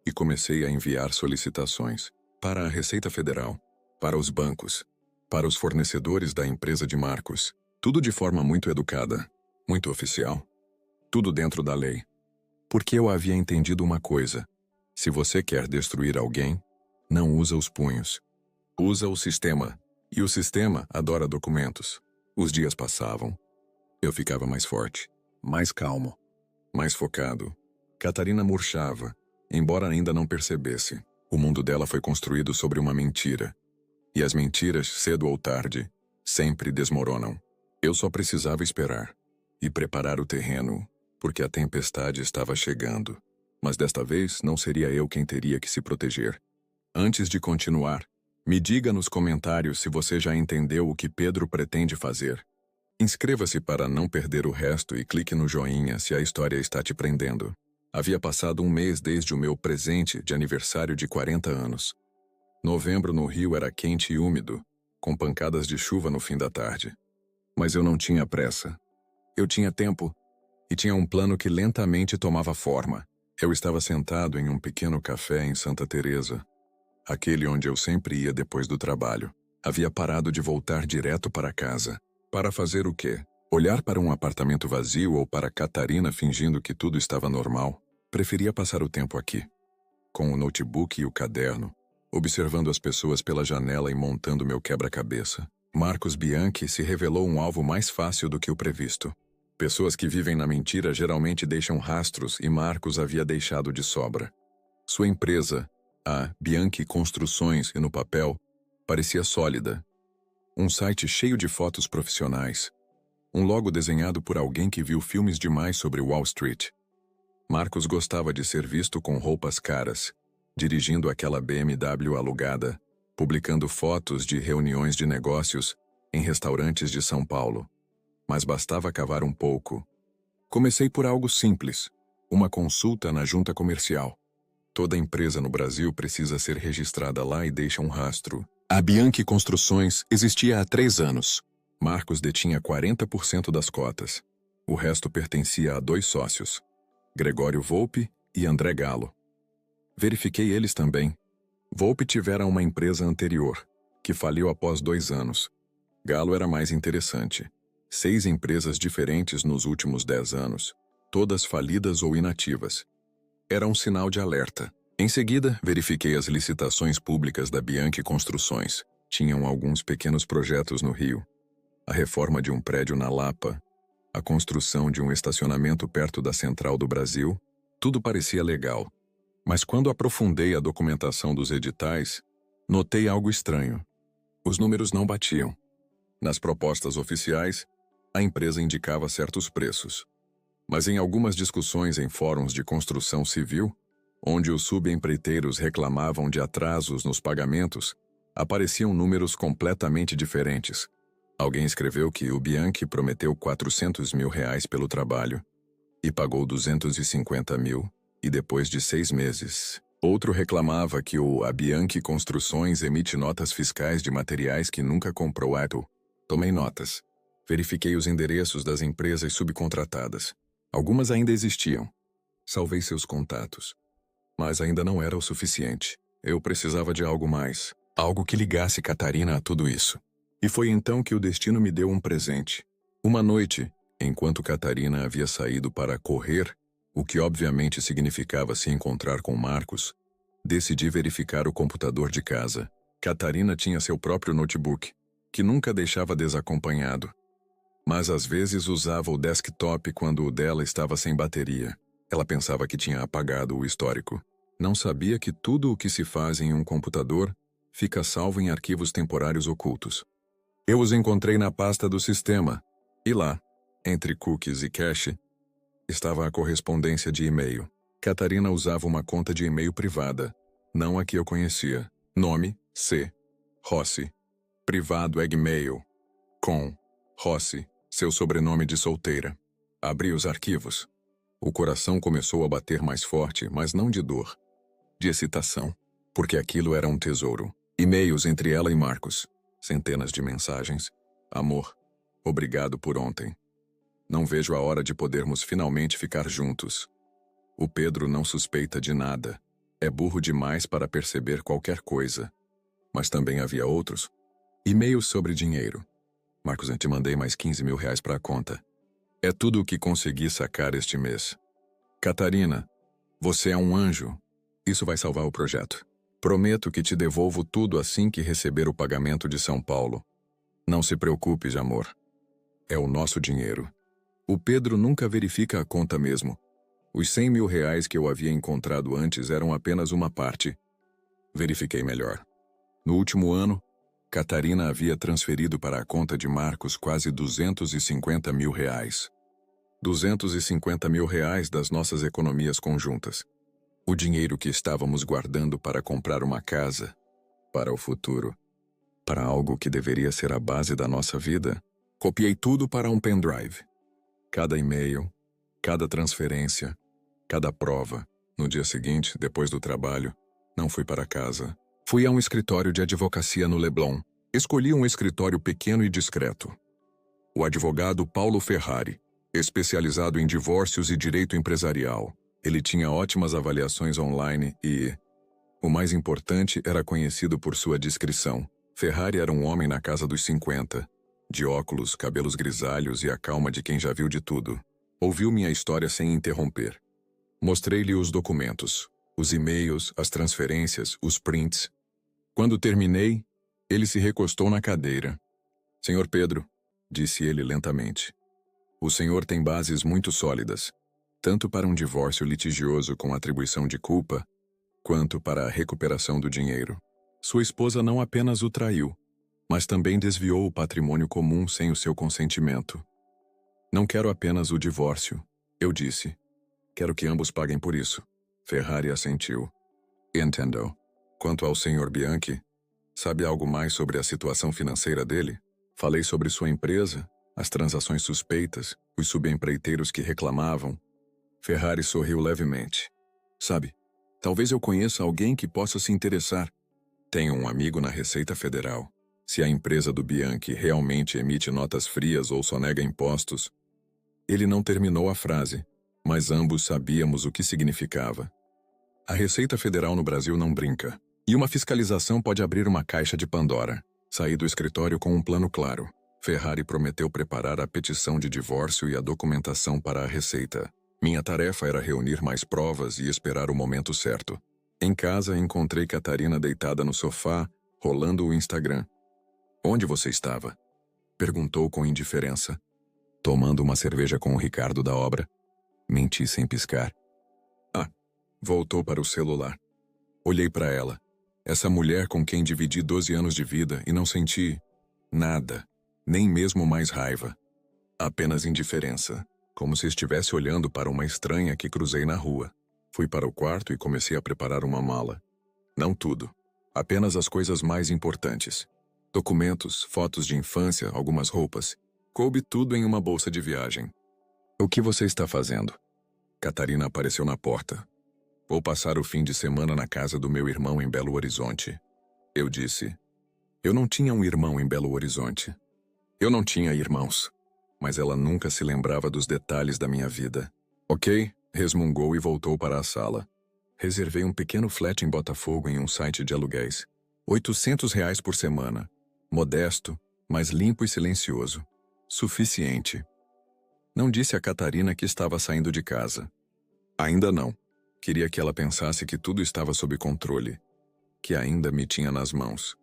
e comecei a enviar solicitações para a Receita Federal, para os bancos, para os fornecedores da empresa de Marcos. Tudo de forma muito educada, muito oficial. Tudo dentro da lei. Porque eu havia entendido uma coisa. Se você quer destruir alguém, não usa os punhos. Usa o sistema. E o sistema adora documentos. Os dias passavam. Eu ficava mais forte, mais calmo, mais focado. Catarina murchava, embora ainda não percebesse. O mundo dela foi construído sobre uma mentira. E as mentiras, cedo ou tarde, sempre desmoronam. Eu só precisava esperar e preparar o terreno, porque a tempestade estava chegando. Mas desta vez não seria eu quem teria que se proteger. Antes de continuar, me diga nos comentários se você já entendeu o que Pedro pretende fazer. Inscreva-se para não perder o resto e clique no joinha se a história está te prendendo. Havia passado um mês desde o meu presente de aniversário de 40 anos. Novembro no Rio era quente e úmido, com pancadas de chuva no fim da tarde. Mas eu não tinha pressa. Eu tinha tempo e tinha um plano que lentamente tomava forma. Eu estava sentado em um pequeno café em Santa Teresa, aquele onde eu sempre ia depois do trabalho. Havia parado de voltar direto para casa. Para fazer o quê? Olhar para um apartamento vazio ou para Catarina fingindo que tudo estava normal? Preferia passar o tempo aqui, com o notebook e o caderno, observando as pessoas pela janela e montando meu quebra-cabeça. Marcos Bianchi se revelou um alvo mais fácil do que o previsto. Pessoas que vivem na mentira geralmente deixam rastros e Marcos havia deixado de sobra. Sua empresa, a Bianchi Construções, e no papel, parecia sólida. Um site cheio de fotos profissionais. Um logo desenhado por alguém que viu filmes demais sobre Wall Street. Marcos gostava de ser visto com roupas caras, dirigindo aquela BMW alugada, publicando fotos de reuniões de negócios em restaurantes de São Paulo. Mas bastava cavar um pouco. Comecei por algo simples, uma consulta na junta comercial. Toda empresa no Brasil precisa ser registrada lá e deixa um rastro. A Bianchi Construções existia há 3 anos. Marcos detinha 40% das cotas. O resto pertencia a 2 sócios, Gregório Volpe e André Galo. Verifiquei eles também. Volpe tivera uma empresa anterior, que faliu após 2 anos. Galo era mais interessante. 6 empresas diferentes nos últimos 10 anos, todas falidas ou inativas. Era um sinal de alerta. Em seguida, verifiquei as licitações públicas da Bianchi Construções. Tinham alguns pequenos projetos no Rio. A reforma de um prédio na Lapa, a construção de um estacionamento perto da Central do Brasil, tudo parecia legal. Mas quando aprofundei a documentação dos editais, notei algo estranho. Os números não batiam. Nas propostas oficiais, a empresa indicava certos preços. Mas em algumas discussões em fóruns de construção civil, onde os subempreiteiros reclamavam de atrasos nos pagamentos, apareciam números completamente diferentes. Alguém escreveu que o Bianchi prometeu R$400 mil pelo trabalho e pagou 250 mil, e depois de 6 meses. Outro reclamava que a Bianchi Construções emite notas fiscais de materiais que nunca comprou a Apple. Tomei notas. Verifiquei os endereços das empresas subcontratadas. Algumas ainda existiam. Salvei seus contatos. Mas ainda não era o suficiente. Eu precisava de algo mais. Algo que ligasse Catarina a tudo isso. E foi então que o destino me deu um presente. Uma noite, enquanto Catarina havia saído para correr, o que obviamente significava se encontrar com Marcos, decidi verificar o computador de casa. Catarina tinha seu próprio notebook, que nunca deixava desacompanhado. Mas às vezes usava o desktop quando o dela estava sem bateria. Ela pensava que tinha apagado o histórico. Não sabia que tudo o que se faz em um computador fica salvo em arquivos temporários ocultos. Eu os encontrei na pasta do sistema, e lá, entre cookies e cache, estava a correspondência de e-mail. Catarina usava uma conta de e-mail privada, não a que eu conhecia. Nome, C. Rossi. Privado Egmail. Com. Rossi, seu sobrenome de solteira. Abri os arquivos. O coração começou a bater mais forte, mas não de dor. De excitação. Porque aquilo era um tesouro. E-mails entre ela e Marcos. Centenas de mensagens. Amor. Obrigado por ontem. Não vejo a hora de podermos finalmente ficar juntos. O Pedro não suspeita de nada. É burro demais para perceber qualquer coisa. Mas também havia outros. E-mails sobre dinheiro. Marcos, eu te mandei mais 15 mil para a conta. É tudo o que consegui sacar este mês. Catarina, você é um anjo. Isso vai salvar o projeto. Prometo que te devolvo tudo assim que receber o pagamento de São Paulo. Não se preocupe, amor. É o nosso dinheiro. O Pedro nunca verifica a conta mesmo. Os 100 mil que eu havia encontrado antes eram apenas uma parte. Verifiquei melhor. No último ano, Catarina havia transferido para a conta de Marcos quase 250 mil. 250 mil das nossas economias conjuntas. O dinheiro que estávamos guardando para comprar uma casa, para o futuro, para algo que deveria ser a base da nossa vida. Copiei tudo para um pendrive. Cada e-mail, cada transferência, cada prova. No dia seguinte, depois do trabalho, não fui para casa. Fui a um escritório de advocacia no Leblon. Escolhi um escritório pequeno e discreto. O advogado Paulo Ferrari, especializado em divórcios e direito empresarial. Ele tinha ótimas avaliações online e, o mais importante, era conhecido por sua discrição. Ferrari era um homem na casa dos 50, de óculos, cabelos grisalhos e a calma de quem já viu de tudo. Ouviu minha história sem interromper. Mostrei-lhe os documentos, os e-mails, as transferências, os prints. Quando terminei, ele se recostou na cadeira. Senhor Pedro, disse ele lentamente, o senhor tem bases muito sólidas, tanto para um divórcio litigioso com atribuição de culpa, quanto para a recuperação do dinheiro. Sua esposa não apenas o traiu, mas também desviou o patrimônio comum sem o seu consentimento. Não quero apenas o divórcio, eu disse. Quero que ambos paguem por isso. Ferrari assentiu. Entendo. Quanto ao Sr. Bianchi, sabe algo mais sobre a situação financeira dele? Falei sobre sua empresa, as transações suspeitas, os subempreiteiros que reclamavam. Ferrari sorriu levemente. Sabe, talvez eu conheça alguém que possa se interessar. Tenho um amigo na Receita Federal. Se a empresa do Bianchi realmente emite notas frias ou sonega impostos. Ele não terminou a frase, mas ambos sabíamos o que significava. A Receita Federal no Brasil não brinca. E uma fiscalização pode abrir uma caixa de Pandora. Saí do escritório com um plano claro. Ferrari prometeu preparar a petição de divórcio e a documentação para a Receita. Minha tarefa era reunir mais provas e esperar o momento certo. Em casa, encontrei Catarina deitada no sofá, rolando o Instagram. Onde você estava? Perguntou com indiferença. Tomando uma cerveja com o Ricardo da obra. Menti sem piscar. Voltou para o celular. Olhei para ela. Essa mulher com quem dividi 12 anos de vida e não senti nada, nem mesmo mais raiva. Apenas indiferença, como se estivesse olhando para uma estranha que cruzei na rua. Fui para o quarto e comecei a preparar uma mala. Não tudo, apenas as coisas mais importantes. Documentos, fotos de infância, algumas roupas. Coube tudo em uma bolsa de viagem. O que você está fazendo? Catarina apareceu na porta. Vou passar o fim de semana na casa do meu irmão em Belo Horizonte. Eu disse. Eu não tinha um irmão em Belo Horizonte. Eu não tinha irmãos. Mas ela nunca se lembrava dos detalhes da minha vida. Ok, resmungou e voltou para a sala. Reservei um pequeno flat em Botafogo em um site de aluguéis. R$ 800 por semana. Modesto, mas limpo e silencioso. Suficiente. Não disse a Catarina que estava saindo de casa. Ainda não. Queria que ela pensasse que tudo estava sob controle, que ainda me tinha nas mãos.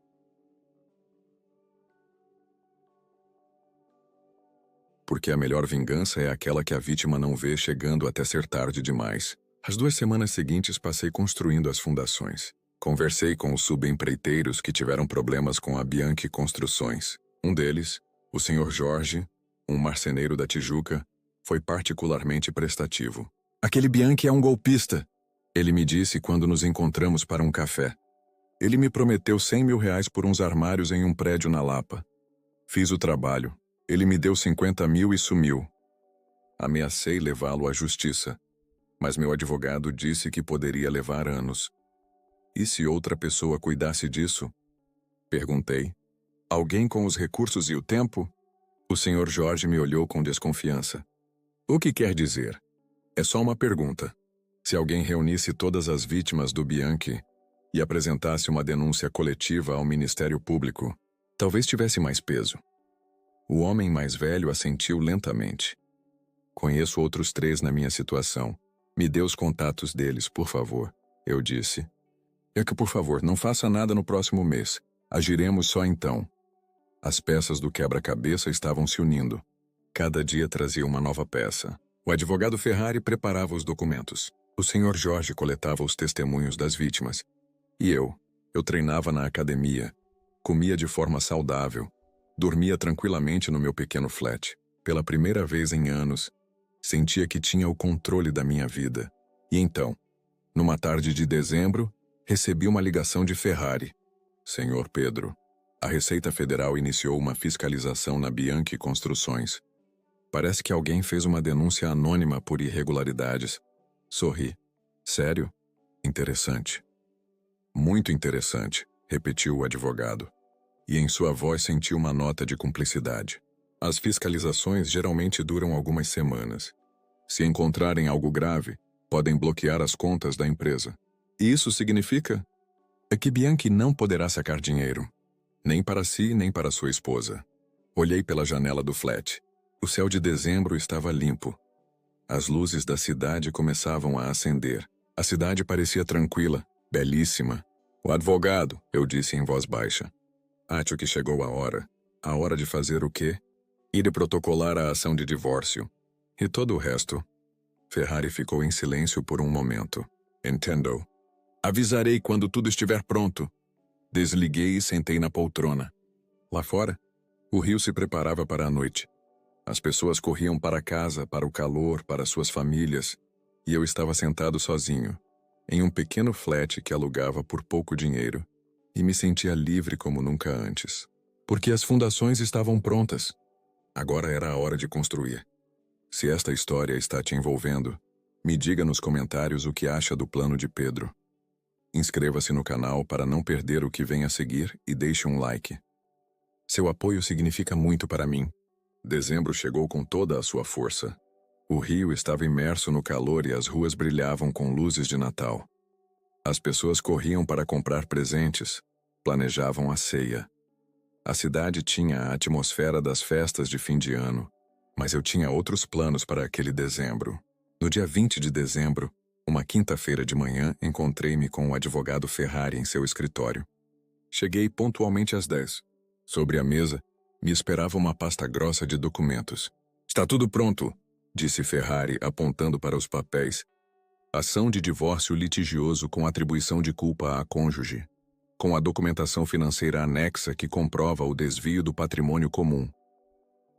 Porque a melhor vingança é aquela que a vítima não vê chegando até ser tarde demais. As 2 semanas seguintes passei construindo as fundações. Conversei com os subempreiteiros que tiveram problemas com a Bianchi Construções. Um deles, o Sr. Jorge, um marceneiro da Tijuca, foi particularmente prestativo. Aquele Bianchi é um golpista, ele me disse quando nos encontramos para um café. Ele me prometeu R$ 100.000 por uns armários em um prédio na Lapa. Fiz o trabalho. Ele me deu 50 mil e sumiu. Ameacei levá-lo à justiça, mas meu advogado disse que poderia levar anos. E se outra pessoa cuidasse disso? Perguntei. Alguém com os recursos e o tempo? O Sr. Jorge me olhou com desconfiança. O que quer dizer? É só uma pergunta. Se alguém reunisse todas as vítimas do Bianchi e apresentasse uma denúncia coletiva ao Ministério Público, talvez tivesse mais peso. O homem mais velho assentiu lentamente. Conheço outros 3 na minha situação. Me dê os contatos deles, por favor, eu disse. É que, por favor, não faça nada no próximo mês. Agiremos só então. As peças do quebra-cabeça estavam se unindo. Cada dia trazia uma nova peça. O advogado Ferrari preparava os documentos. O Sr. Jorge coletava os testemunhos das vítimas. E eu treinava na academia, comia de forma saudável, dormia tranquilamente no meu pequeno flat. Pela primeira vez em anos, sentia que tinha o controle da minha vida. E então, numa tarde de dezembro, recebi uma ligação de Ferrari. Senhor Pedro, a Receita Federal iniciou uma fiscalização na Bianchi Construções. Parece que alguém fez uma denúncia anônima por irregularidades. Sorri. Sério? Interessante. Muito interessante, repetiu o advogado. E em sua voz senti uma nota de cumplicidade. As fiscalizações geralmente duram algumas semanas. Se encontrarem algo grave, podem bloquear as contas da empresa. E isso significa que Bianchi não poderá sacar dinheiro, nem para si, nem para sua esposa. Olhei pela janela do flat. O céu de dezembro estava limpo. As luzes da cidade começavam a acender. A cidade parecia tranquila, belíssima. O advogado, eu disse em voz baixa. Acho que chegou a hora. A hora de fazer o quê? Ir protocolar a ação de divórcio. E todo o resto. Ferrari ficou em silêncio por um momento. Entendo. Avisarei quando tudo estiver pronto. Desliguei e sentei na poltrona. Lá fora, o rio se preparava para a noite. As pessoas corriam para casa, para o calor, para suas famílias, e eu estava sentado sozinho, em um pequeno flat que alugava por pouco dinheiro, e me sentia livre como nunca antes. Porque as fundações estavam prontas. Agora era a hora de construir. Se esta história está te envolvendo, me diga nos comentários o que acha do plano de Pedro. Inscreva-se no canal para não perder o que vem a seguir e deixe um like. Seu apoio significa muito para mim. Dezembro chegou com toda a sua força. O rio estava imerso no calor e as ruas brilhavam com luzes de Natal. As pessoas corriam para comprar presentes, planejavam a ceia. A cidade tinha a atmosfera das festas de fim de ano, mas eu tinha outros planos para aquele dezembro. No dia 20 de dezembro, uma quinta-feira de manhã, encontrei-me com o advogado Ferrari em seu escritório. Cheguei pontualmente às 10. Sobre a mesa, me esperava uma pasta grossa de documentos. Está tudo pronto, disse Ferrari, apontando para os papéis. Ação de divórcio litigioso com atribuição de culpa à cônjuge, com a documentação financeira anexa que comprova o desvio do patrimônio comum.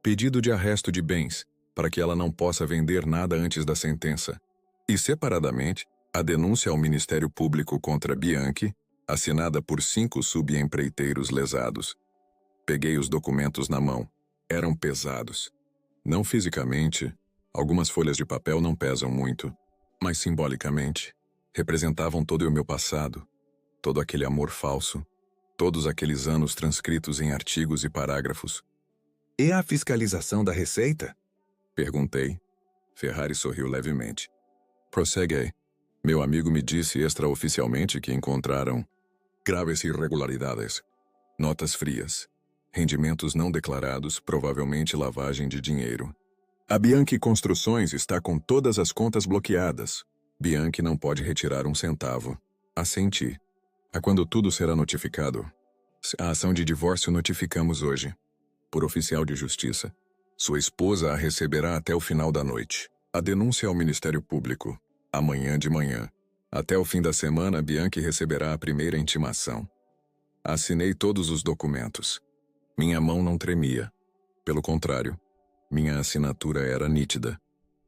Pedido de arresto de bens, para que ela não possa vender nada antes da sentença. E, separadamente, a denúncia ao Ministério Público contra Bianchi, assinada por 5 subempreiteiros lesados. Peguei os documentos na mão. Eram pesados. Não fisicamente, algumas folhas de papel não pesam muito, mas simbolicamente, representavam todo o meu passado, todo aquele amor falso, todos aqueles anos transcritos em artigos e parágrafos. E a fiscalização da Receita? Perguntei. Ferrari sorriu levemente. Prossegue aí. Meu amigo me disse extraoficialmente que encontraram graves irregularidades, notas frias, rendimentos não declarados, provavelmente lavagem de dinheiro. A Bianchi Construções está com todas as contas bloqueadas. Bianchi não pode retirar um centavo. Assenti. A quando tudo será notificado? A ação de divórcio notificamos hoje. Por oficial de justiça. Sua esposa a receberá até o final da noite. A denúncia ao Ministério Público. Amanhã de manhã. Até o fim da semana, Bianchi receberá a primeira intimação. Assinei todos os documentos. Minha mão não tremia. Pelo contrário, minha assinatura era nítida.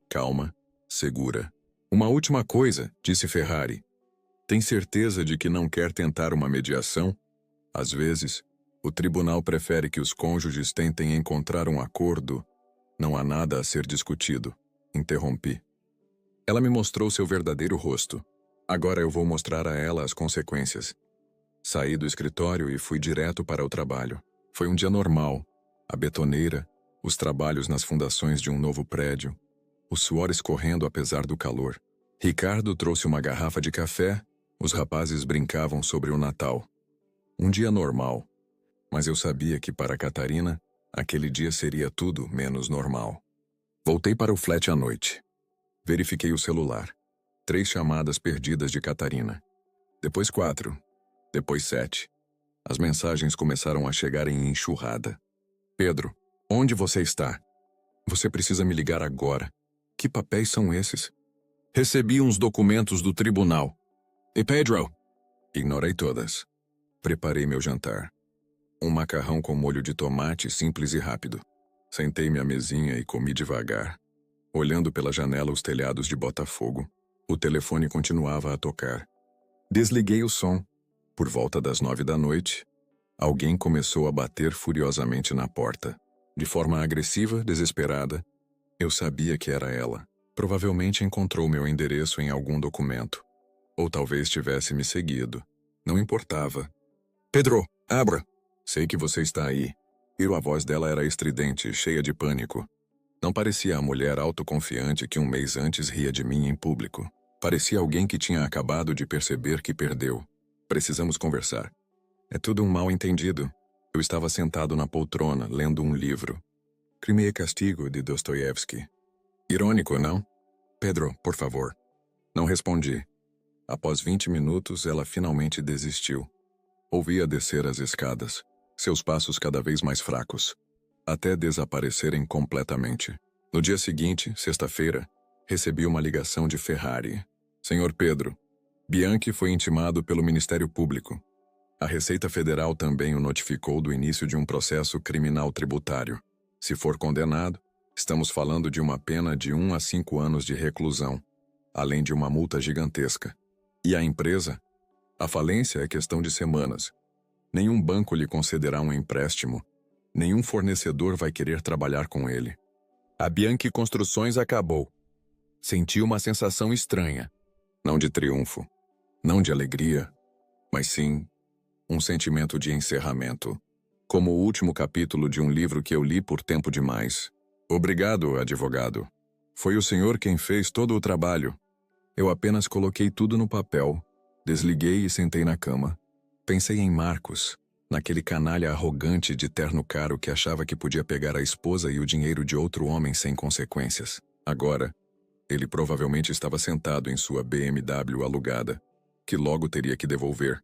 Calma, segura. Uma última coisa, disse Ferrari. Tem certeza de que não quer tentar uma mediação? Às vezes, o tribunal prefere que os cônjuges tentem encontrar um acordo. Não há nada a ser discutido. Interrompi. Ela me mostrou seu verdadeiro rosto. Agora eu vou mostrar a ela as consequências. Saí do escritório e fui direto para o trabalho. Foi um dia normal. A betoneira, os trabalhos nas fundações de um novo prédio, o suor escorrendo apesar do calor. Ricardo trouxe uma garrafa de café, os rapazes brincavam sobre o Natal. Um dia normal. Mas eu sabia que para Catarina, aquele dia seria tudo menos normal. Voltei para o flat à noite. Verifiquei o celular. 3 chamadas perdidas de Catarina. Depois 4. Depois 7. As mensagens começaram a chegar em enxurrada. Pedro, onde você está? Você precisa me ligar agora. Que papéis são esses? Recebi uns documentos do tribunal. E Pedro? Ignorei todas. Preparei meu jantar. Um macarrão com molho de tomate simples e rápido. Sentei-me à mesinha e comi devagar. Olhando pela janela os telhados de Botafogo. O telefone continuava a tocar. Desliguei o som. Por volta das 9 da noite, alguém começou a bater furiosamente na porta. De forma agressiva, desesperada. Eu sabia que era ela. Provavelmente encontrou meu endereço em algum documento. Ou talvez tivesse me seguido. Não importava. Pedro, abra! Sei que você está aí. E a voz dela era estridente, cheia de pânico. Não parecia a mulher autoconfiante que um mês antes ria de mim em público. Parecia alguém que tinha acabado de perceber que perdeu. Precisamos conversar. É tudo um mal-entendido. Eu estava sentado na poltrona, lendo um livro. Crime e Castigo, de Dostoiévski. Irônico, não? Pedro, por favor. Não respondi. Após 20 minutos, ela finalmente desistiu. Ouvi-a descer as escadas, seus passos cada vez mais fracos, até desaparecerem completamente. No dia seguinte, sexta-feira, recebi uma ligação de Ferrari. Senhor Pedro, Bianchi foi intimado pelo Ministério Público. A Receita Federal também o notificou do início de um processo criminal tributário. Se for condenado, Estamos falando de uma pena de 1 a 5 anos de reclusão, além de uma multa gigantesca. E a empresa? A falência é questão de semanas. Nenhum banco lhe concederá um empréstimo. Nenhum fornecedor vai querer trabalhar com ele. A Bianchi Construções acabou. Senti uma sensação estranha. Não de triunfo, não de alegria, mas sim um sentimento de encerramento. Como o último capítulo de um livro que eu li por tempo demais. Obrigado, advogado. Foi o senhor quem fez todo o trabalho. Eu apenas coloquei tudo no papel, desliguei e sentei na cama. Pensei em Marcos, naquele canalha arrogante de terno caro que achava que podia pegar a esposa e o dinheiro de outro homem sem consequências. Agora, ele provavelmente estava sentado em sua BMW alugada, que logo teria que devolver,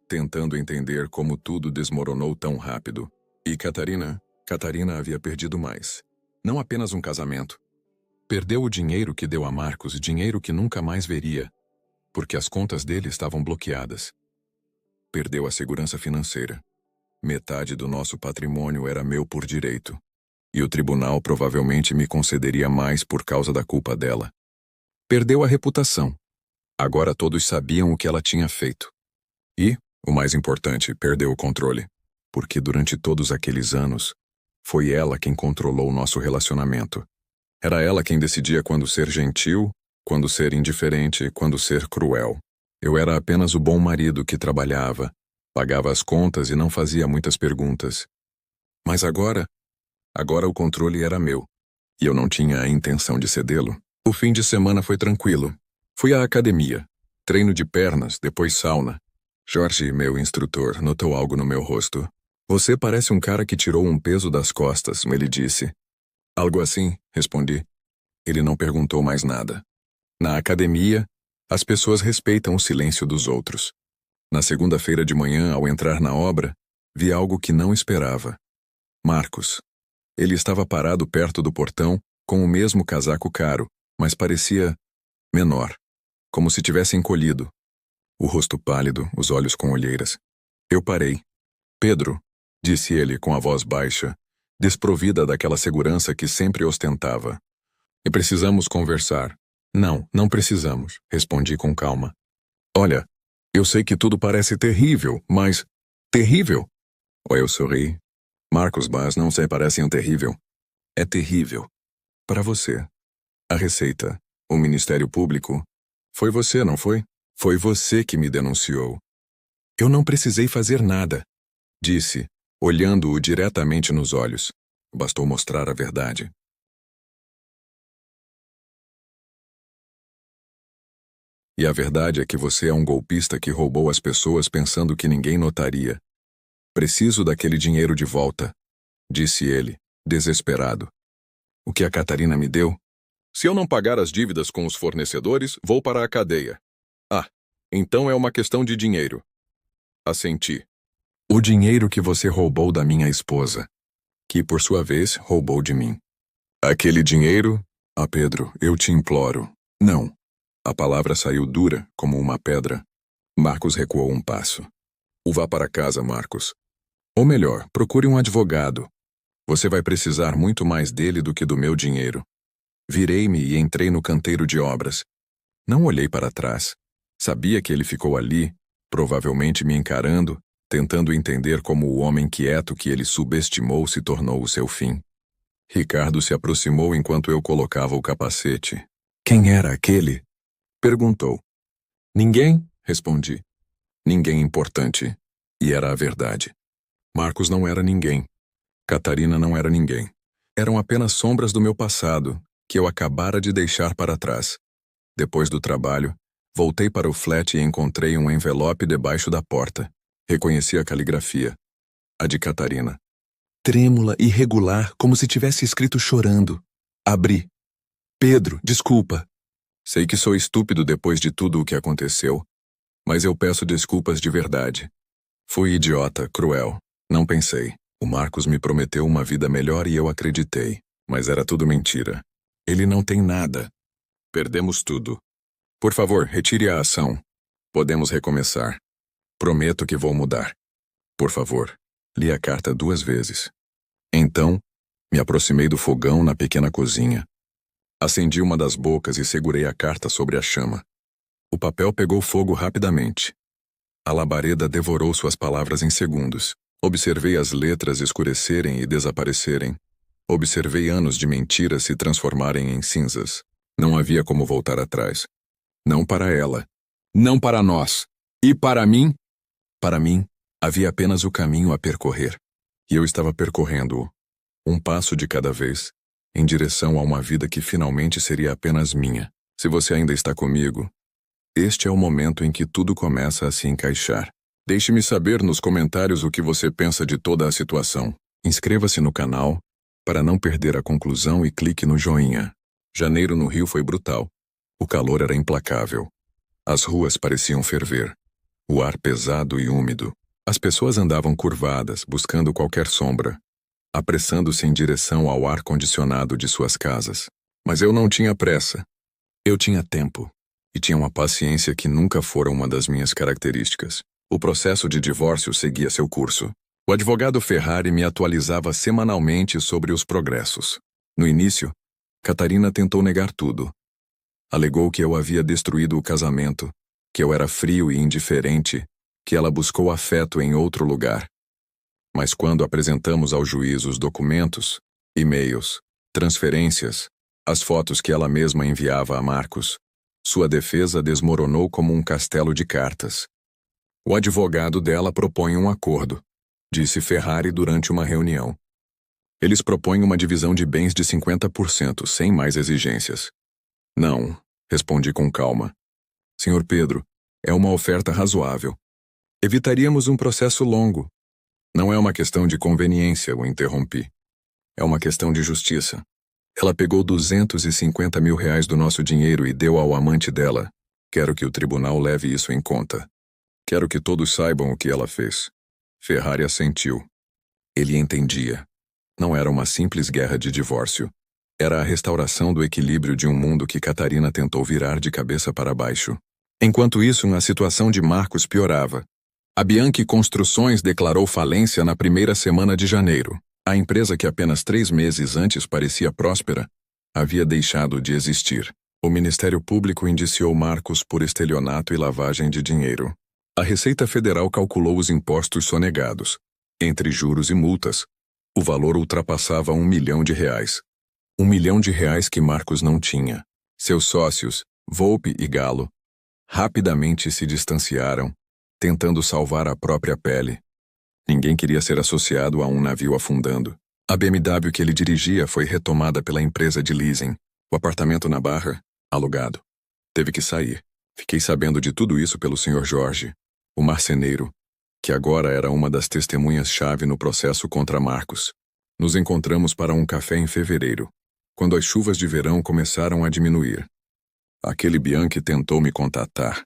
tentando entender como tudo desmoronou tão rápido. E Catarina havia perdido mais. Não apenas um casamento. Perdeu o dinheiro que deu a Marcos, dinheiro que nunca mais veria, porque as contas dele estavam bloqueadas. Perdeu a segurança financeira. Metade do nosso patrimônio era meu por direito, e o tribunal provavelmente me concederia mais por causa da culpa dela. Perdeu a reputação. Agora todos sabiam o que ela tinha feito. E, o mais importante, perdeu o controle, porque durante todos aqueles anos, foi ela quem controlou o nosso relacionamento. Era ela quem decidia quando ser gentil, quando ser indiferente, quando ser cruel. Eu era apenas o bom marido que trabalhava, pagava as contas e não fazia muitas perguntas. Mas agora o controle era meu, e eu não tinha a intenção de cedê-lo. O fim de semana foi tranquilo. Fui à academia, treino de pernas, depois sauna. Jorge, meu instrutor, notou algo no meu rosto. Você parece um cara que tirou um peso das costas, ele disse. Algo assim, respondi. Ele não perguntou mais nada. Na academia, as pessoas respeitam o silêncio dos outros. Na segunda-feira de manhã, ao entrar na obra, vi algo que não esperava. Marcos. Ele estava parado perto do portão, com o mesmo casaco caro, mas parecia menor, como se tivesse encolhido. O rosto pálido, os olhos com olheiras. Eu parei. Pedro, disse ele com a voz baixa, desprovida daquela segurança que sempre ostentava. E precisamos conversar. Não precisamos, respondi com calma. Olha, eu sei que tudo parece terrível, mas... Terrível? Eu sorri. Marcos, mas não se parecem terrível. É terrível. Para você. A Receita, o Ministério Público. Foi você, não foi? Foi você que me denunciou. Eu não precisei fazer nada, disse, olhando-o diretamente nos olhos. Bastou mostrar a verdade. E a verdade é que você é um golpista que roubou as pessoas pensando que ninguém notaria. Preciso daquele dinheiro de volta, disse ele, desesperado. O que a Catarina me deu? Se eu não pagar as dívidas com os fornecedores, vou para a cadeia. Ah, então é uma questão de dinheiro. Assenti. O dinheiro que você roubou da minha esposa, que por sua vez roubou de mim. Aquele dinheiro? Ah, Pedro, eu te imploro. Não. A palavra saiu dura, como uma pedra. Marcos recuou um passo. Vá para casa, Marcos. Ou melhor, procure um advogado. Você vai precisar muito mais dele do que do meu dinheiro. Virei-me e entrei no canteiro de obras. Não olhei para trás. Sabia que ele ficou ali, provavelmente me encarando, tentando entender como o homem quieto que ele subestimou se tornou o seu fim. Ricardo se aproximou enquanto eu colocava o capacete. Quem era aquele? Perguntou. Ninguém, respondi. Ninguém importante. E era a verdade. Marcos não era ninguém. Catarina não era ninguém. Eram apenas sombras do meu passado, que eu acabara de deixar para trás. Depois do trabalho, voltei para o flat e encontrei um envelope debaixo da porta. Reconheci a caligrafia. A de Catarina. Trêmula e irregular, como se tivesse escrito chorando. Abri. Pedro, desculpa. Sei que sou estúpido depois de tudo o que aconteceu, mas eu peço desculpas de verdade. Fui idiota, cruel. Não pensei. O Marcos me prometeu uma vida melhor e eu acreditei, mas era tudo mentira. Ele não tem nada. Perdemos tudo. Por favor, retire a ação. Podemos recomeçar. Prometo que vou mudar. Por favor, li a carta 2 vezes. Então, Me aproximei do fogão na pequena cozinha. Acendi uma das bocas e segurei a carta sobre a chama. O papel pegou fogo rapidamente. A labareda devorou suas palavras em segundos. Observei as letras escurecerem e desaparecerem. Observei anos de mentiras se transformarem em cinzas. Não havia como voltar atrás. Não para ela. Não para nós. E para mim? Para mim, havia apenas o caminho a percorrer. E eu estava percorrendo-o, um passo de cada vez, em direção a uma vida que finalmente seria apenas minha. Se você ainda está comigo, este é o momento em que tudo começa a se encaixar. Deixe-me saber nos comentários o que você pensa de toda a situação. Inscreva-se no canal para não perder a conclusão e clique no joinha. Janeiro no Rio foi brutal. O calor era implacável. As ruas pareciam ferver. O ar pesado e úmido. As pessoas andavam curvadas, buscando qualquer sombra, apressando-se em direção ao ar-condicionado de suas casas. Mas eu não tinha pressa. Eu tinha tempo. E tinha uma paciência que nunca fora uma das minhas características. O processo de divórcio seguia seu curso. O advogado Ferrari me atualizava semanalmente sobre os progressos. No início, Catarina tentou negar tudo. Alegou que eu havia destruído o casamento, que eu era frio e indiferente, que ela buscou afeto em outro lugar. Mas quando apresentamos ao juiz os documentos, e-mails, transferências, as fotos que ela mesma enviava a Marcos, sua defesa desmoronou como um castelo de cartas. O advogado dela propõe um acordo, disse Ferrari durante uma reunião. Eles propõem uma divisão de bens de 50%, sem mais exigências. Não, respondi com calma. Senhor Pedro, é uma oferta razoável. Evitaríamos um processo longo. Não é uma questão de conveniência, o interrompi. É uma questão de justiça. Ela pegou R$250 mil do nosso dinheiro e deu ao amante dela. Quero que o tribunal leve isso em conta. Quero que todos saibam o que ela fez. Ferrari assentiu. Ele entendia. Não era uma simples guerra de divórcio. Era a restauração do equilíbrio de um mundo que Catarina tentou virar de cabeça para baixo. Enquanto isso, a situação de Marcos piorava. A Bianchi Construções declarou falência na primeira semana de janeiro. A empresa que apenas 3 meses antes parecia próspera, havia deixado de existir. O Ministério Público indiciou Marcos por estelionato e lavagem de dinheiro. A Receita Federal calculou os impostos sonegados. Entre juros e multas, o valor ultrapassava R$1 milhão. R$1 milhão que Marcos não tinha. Seus sócios, Volpe e Galo, rapidamente se distanciaram, tentando salvar a própria pele. Ninguém queria ser associado a um navio afundando. A BMW que ele dirigia foi retomada pela empresa de leasing. O apartamento na Barra, alugado. Teve que sair. Fiquei sabendo de tudo isso pelo Sr. Jorge, o marceneiro, que agora era uma das testemunhas-chave no processo contra Marcos. Nos encontramos para um café em fevereiro, quando as chuvas de verão começaram a diminuir. Aquele Bianchi tentou me contatar,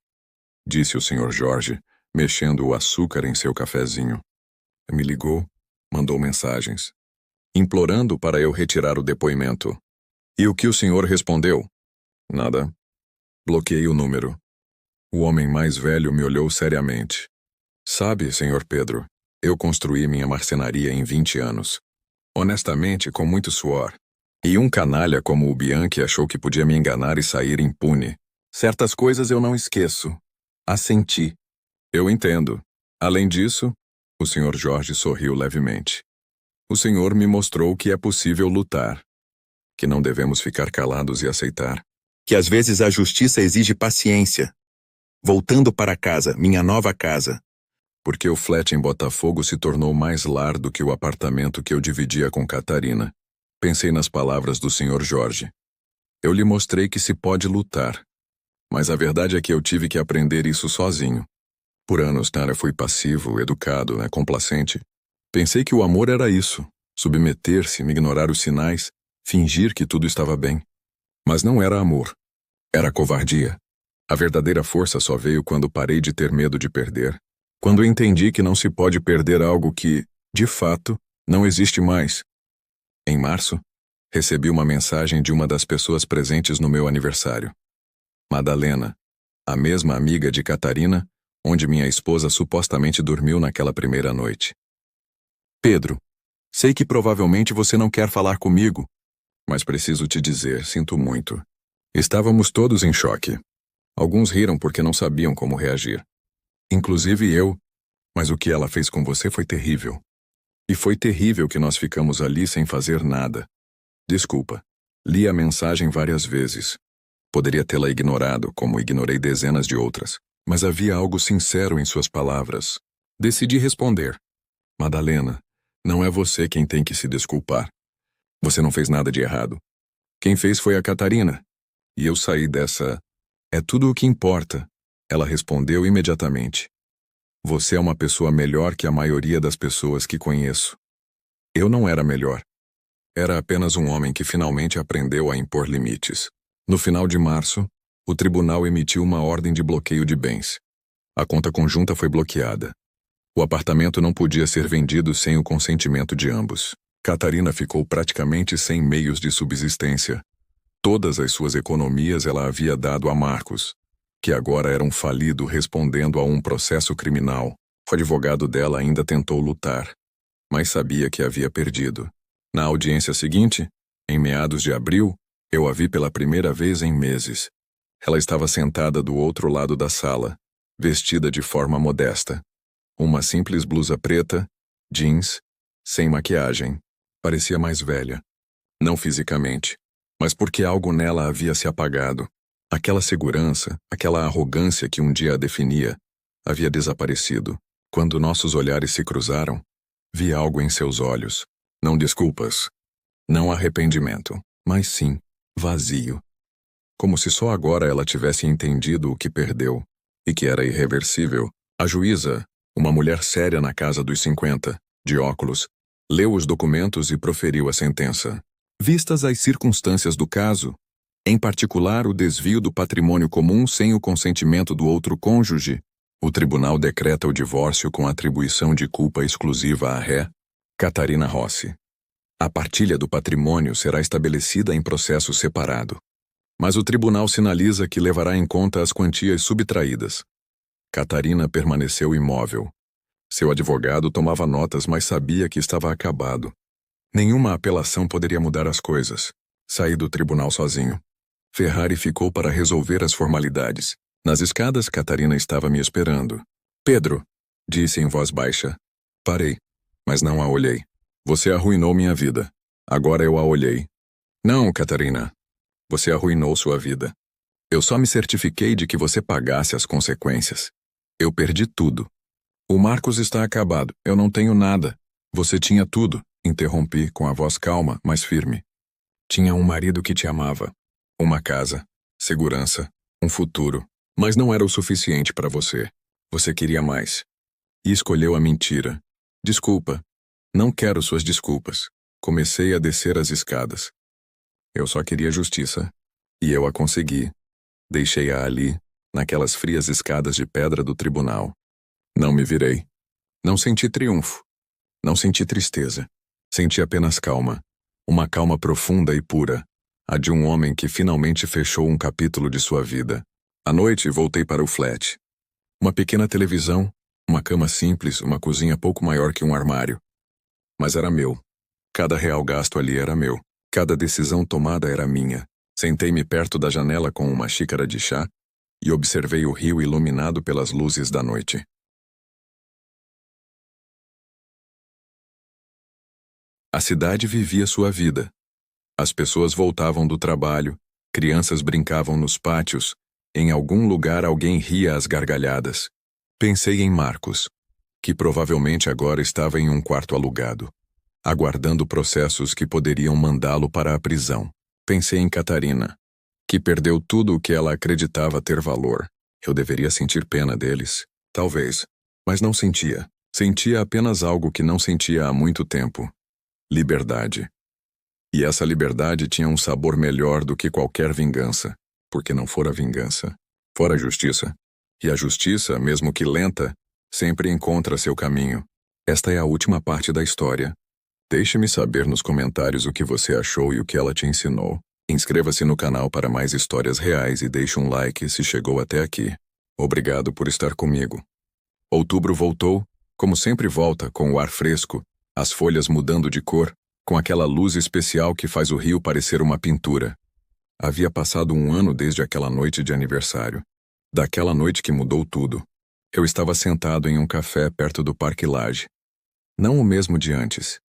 disse o Sr. Jorge, mexendo o açúcar em seu cafezinho. Me ligou, mandou mensagens, implorando para eu retirar o depoimento. E o que o senhor respondeu? Nada. Bloqueei o número. O homem mais velho me olhou seriamente. Sabe, Sr. Pedro, eu construí minha marcenaria em 20 anos. Honestamente, com muito suor. E um canalha como o Bianchi achou que podia me enganar e sair impune. Certas coisas eu não esqueço. Assenti. Eu entendo. Além disso, o Sr. Jorge sorriu levemente. O senhor me mostrou que é possível lutar. Que não devemos ficar calados e aceitar. Que às vezes a justiça exige paciência. Voltando para casa, minha nova casa. Porque o flat em Botafogo se tornou mais lar do que o apartamento que eu dividia com Catarina. Pensei nas palavras do Sr. Jorge. Eu lhe mostrei que se pode lutar. Mas a verdade é que eu tive que aprender isso sozinho. Por anos, Nara, fui passivo, educado, complacente. Pensei que o amor era isso. Submeter-se, me ignorar os sinais, fingir que tudo estava bem. Mas não era amor. Era covardia. A verdadeira força só veio quando parei de ter medo de perder. Quando entendi que não se pode perder algo que, de fato, não existe mais. Em março, recebi uma mensagem de uma das pessoas presentes no meu aniversário. Madalena, a mesma amiga de Catarina, onde minha esposa supostamente dormiu naquela primeira noite. Pedro, Sei que provavelmente você não quer falar comigo, mas preciso te dizer, sinto muito. Estávamos todos em choque. Alguns riram porque não sabiam como reagir. Inclusive eu, mas o que ela fez com você foi terrível. E foi terrível que nós ficamos ali sem fazer nada. Desculpa, li a mensagem várias vezes. Poderia tê-la ignorado, como ignorei dezenas de outras, mas havia algo sincero em suas palavras. Decidi responder. Madalena, não é você quem tem que se desculpar. Você não fez nada de errado. Quem fez foi a Catarina. E eu saí dessa... É tudo o que importa. Ela respondeu imediatamente. Você é uma pessoa melhor que a maioria das pessoas que conheço. Eu não era melhor. Era apenas um homem que finalmente aprendeu a impor limites. No final de março, o tribunal emitiu uma ordem de bloqueio de bens. A conta conjunta foi bloqueada. O apartamento não podia ser vendido sem o consentimento de ambos. Catarina ficou praticamente sem meios de subsistência. Todas as suas economias ela havia dado a Marcos, que agora era um falido respondendo a um processo criminal. O advogado dela ainda tentou lutar, mas sabia que havia perdido. Na audiência seguinte, em meados de abril, eu a vi pela primeira vez em meses. Ela estava sentada do outro lado da sala, vestida de forma modesta. Uma simples blusa preta, jeans, sem maquiagem. Parecia mais velha. Não fisicamente, mas porque algo nela havia se apagado. Aquela segurança, aquela arrogância que um dia a definia, havia desaparecido. Quando nossos olhares se cruzaram, vi algo em seus olhos. Não desculpas, não arrependimento, mas sim, vazio. Como se só agora ela tivesse entendido o que perdeu, e que era irreversível. A juíza, uma mulher séria na casa dos 50, de óculos, leu os documentos e proferiu a sentença. Vistas as circunstâncias do caso, em particular o desvio do patrimônio comum sem o consentimento do outro cônjuge, o tribunal decreta o divórcio com atribuição de culpa exclusiva à ré, Catarina Rossi. A partilha do patrimônio será estabelecida em processo separado. Mas o tribunal sinaliza que levará em conta as quantias subtraídas. Catarina permaneceu imóvel. Seu advogado tomava notas, mas sabia que estava acabado. Nenhuma apelação poderia mudar as coisas. Saí do tribunal sozinho. Ferrari ficou para resolver as formalidades. Nas escadas, Catarina estava me esperando. Pedro, disse em voz baixa. Parei, mas não a olhei. Você arruinou minha vida. Agora eu a olhei. Não, Catarina. Você arruinou sua vida. Eu só me certifiquei de que você pagasse as consequências. Eu perdi tudo. O Marcos está acabado. Eu não tenho nada. Você tinha tudo, interrompi com a voz calma, mas firme. Tinha um marido que te amava. Uma casa, segurança, um futuro. Mas não era o suficiente para você. Você queria mais. E escolheu a mentira. Desculpa. Não quero suas desculpas. Comecei a descer as escadas. Eu só queria justiça. E eu a consegui. Deixei-a ali, naquelas frias escadas de pedra do tribunal. Não me virei. Não senti triunfo. Não senti tristeza. Senti apenas calma. Uma calma profunda e pura. A de um homem que finalmente fechou um capítulo de sua vida. À noite, voltei para o flat. Uma pequena televisão, uma cama simples, uma cozinha pouco maior que um armário. Mas era meu. Cada real gasto ali era meu. Cada decisão tomada era minha. Sentei-me perto da janela com uma xícara de chá e observei o rio iluminado pelas luzes da noite. A cidade vivia sua vida. As pessoas voltavam do trabalho, crianças brincavam nos pátios, em algum lugar alguém ria às gargalhadas. Pensei em Marcos, que provavelmente agora estava em um quarto alugado, aguardando processos que poderiam mandá-lo para a prisão. Pensei em Catarina, que perdeu tudo o que ela acreditava ter valor. Eu deveria sentir pena deles, talvez, mas não sentia. Sentia apenas algo que não sentia há muito tempo. Liberdade. E essa liberdade tinha um sabor melhor do que qualquer vingança, porque não fora vingança, fora justiça. E a justiça, mesmo que lenta, sempre encontra seu caminho. Esta é a última parte da história. Deixe-me saber nos comentários o que você achou e o que ela te ensinou. Inscreva-se no canal para mais histórias reais e deixe um like se chegou até aqui. Obrigado por estar comigo. Outubro voltou, como sempre volta, com o ar fresco, as folhas mudando de cor, com aquela luz especial que faz o rio parecer uma pintura. Havia passado um ano desde aquela noite de aniversário. Daquela noite que mudou tudo. Eu estava sentado em um café perto do Parque Lage. Não o mesmo de antes.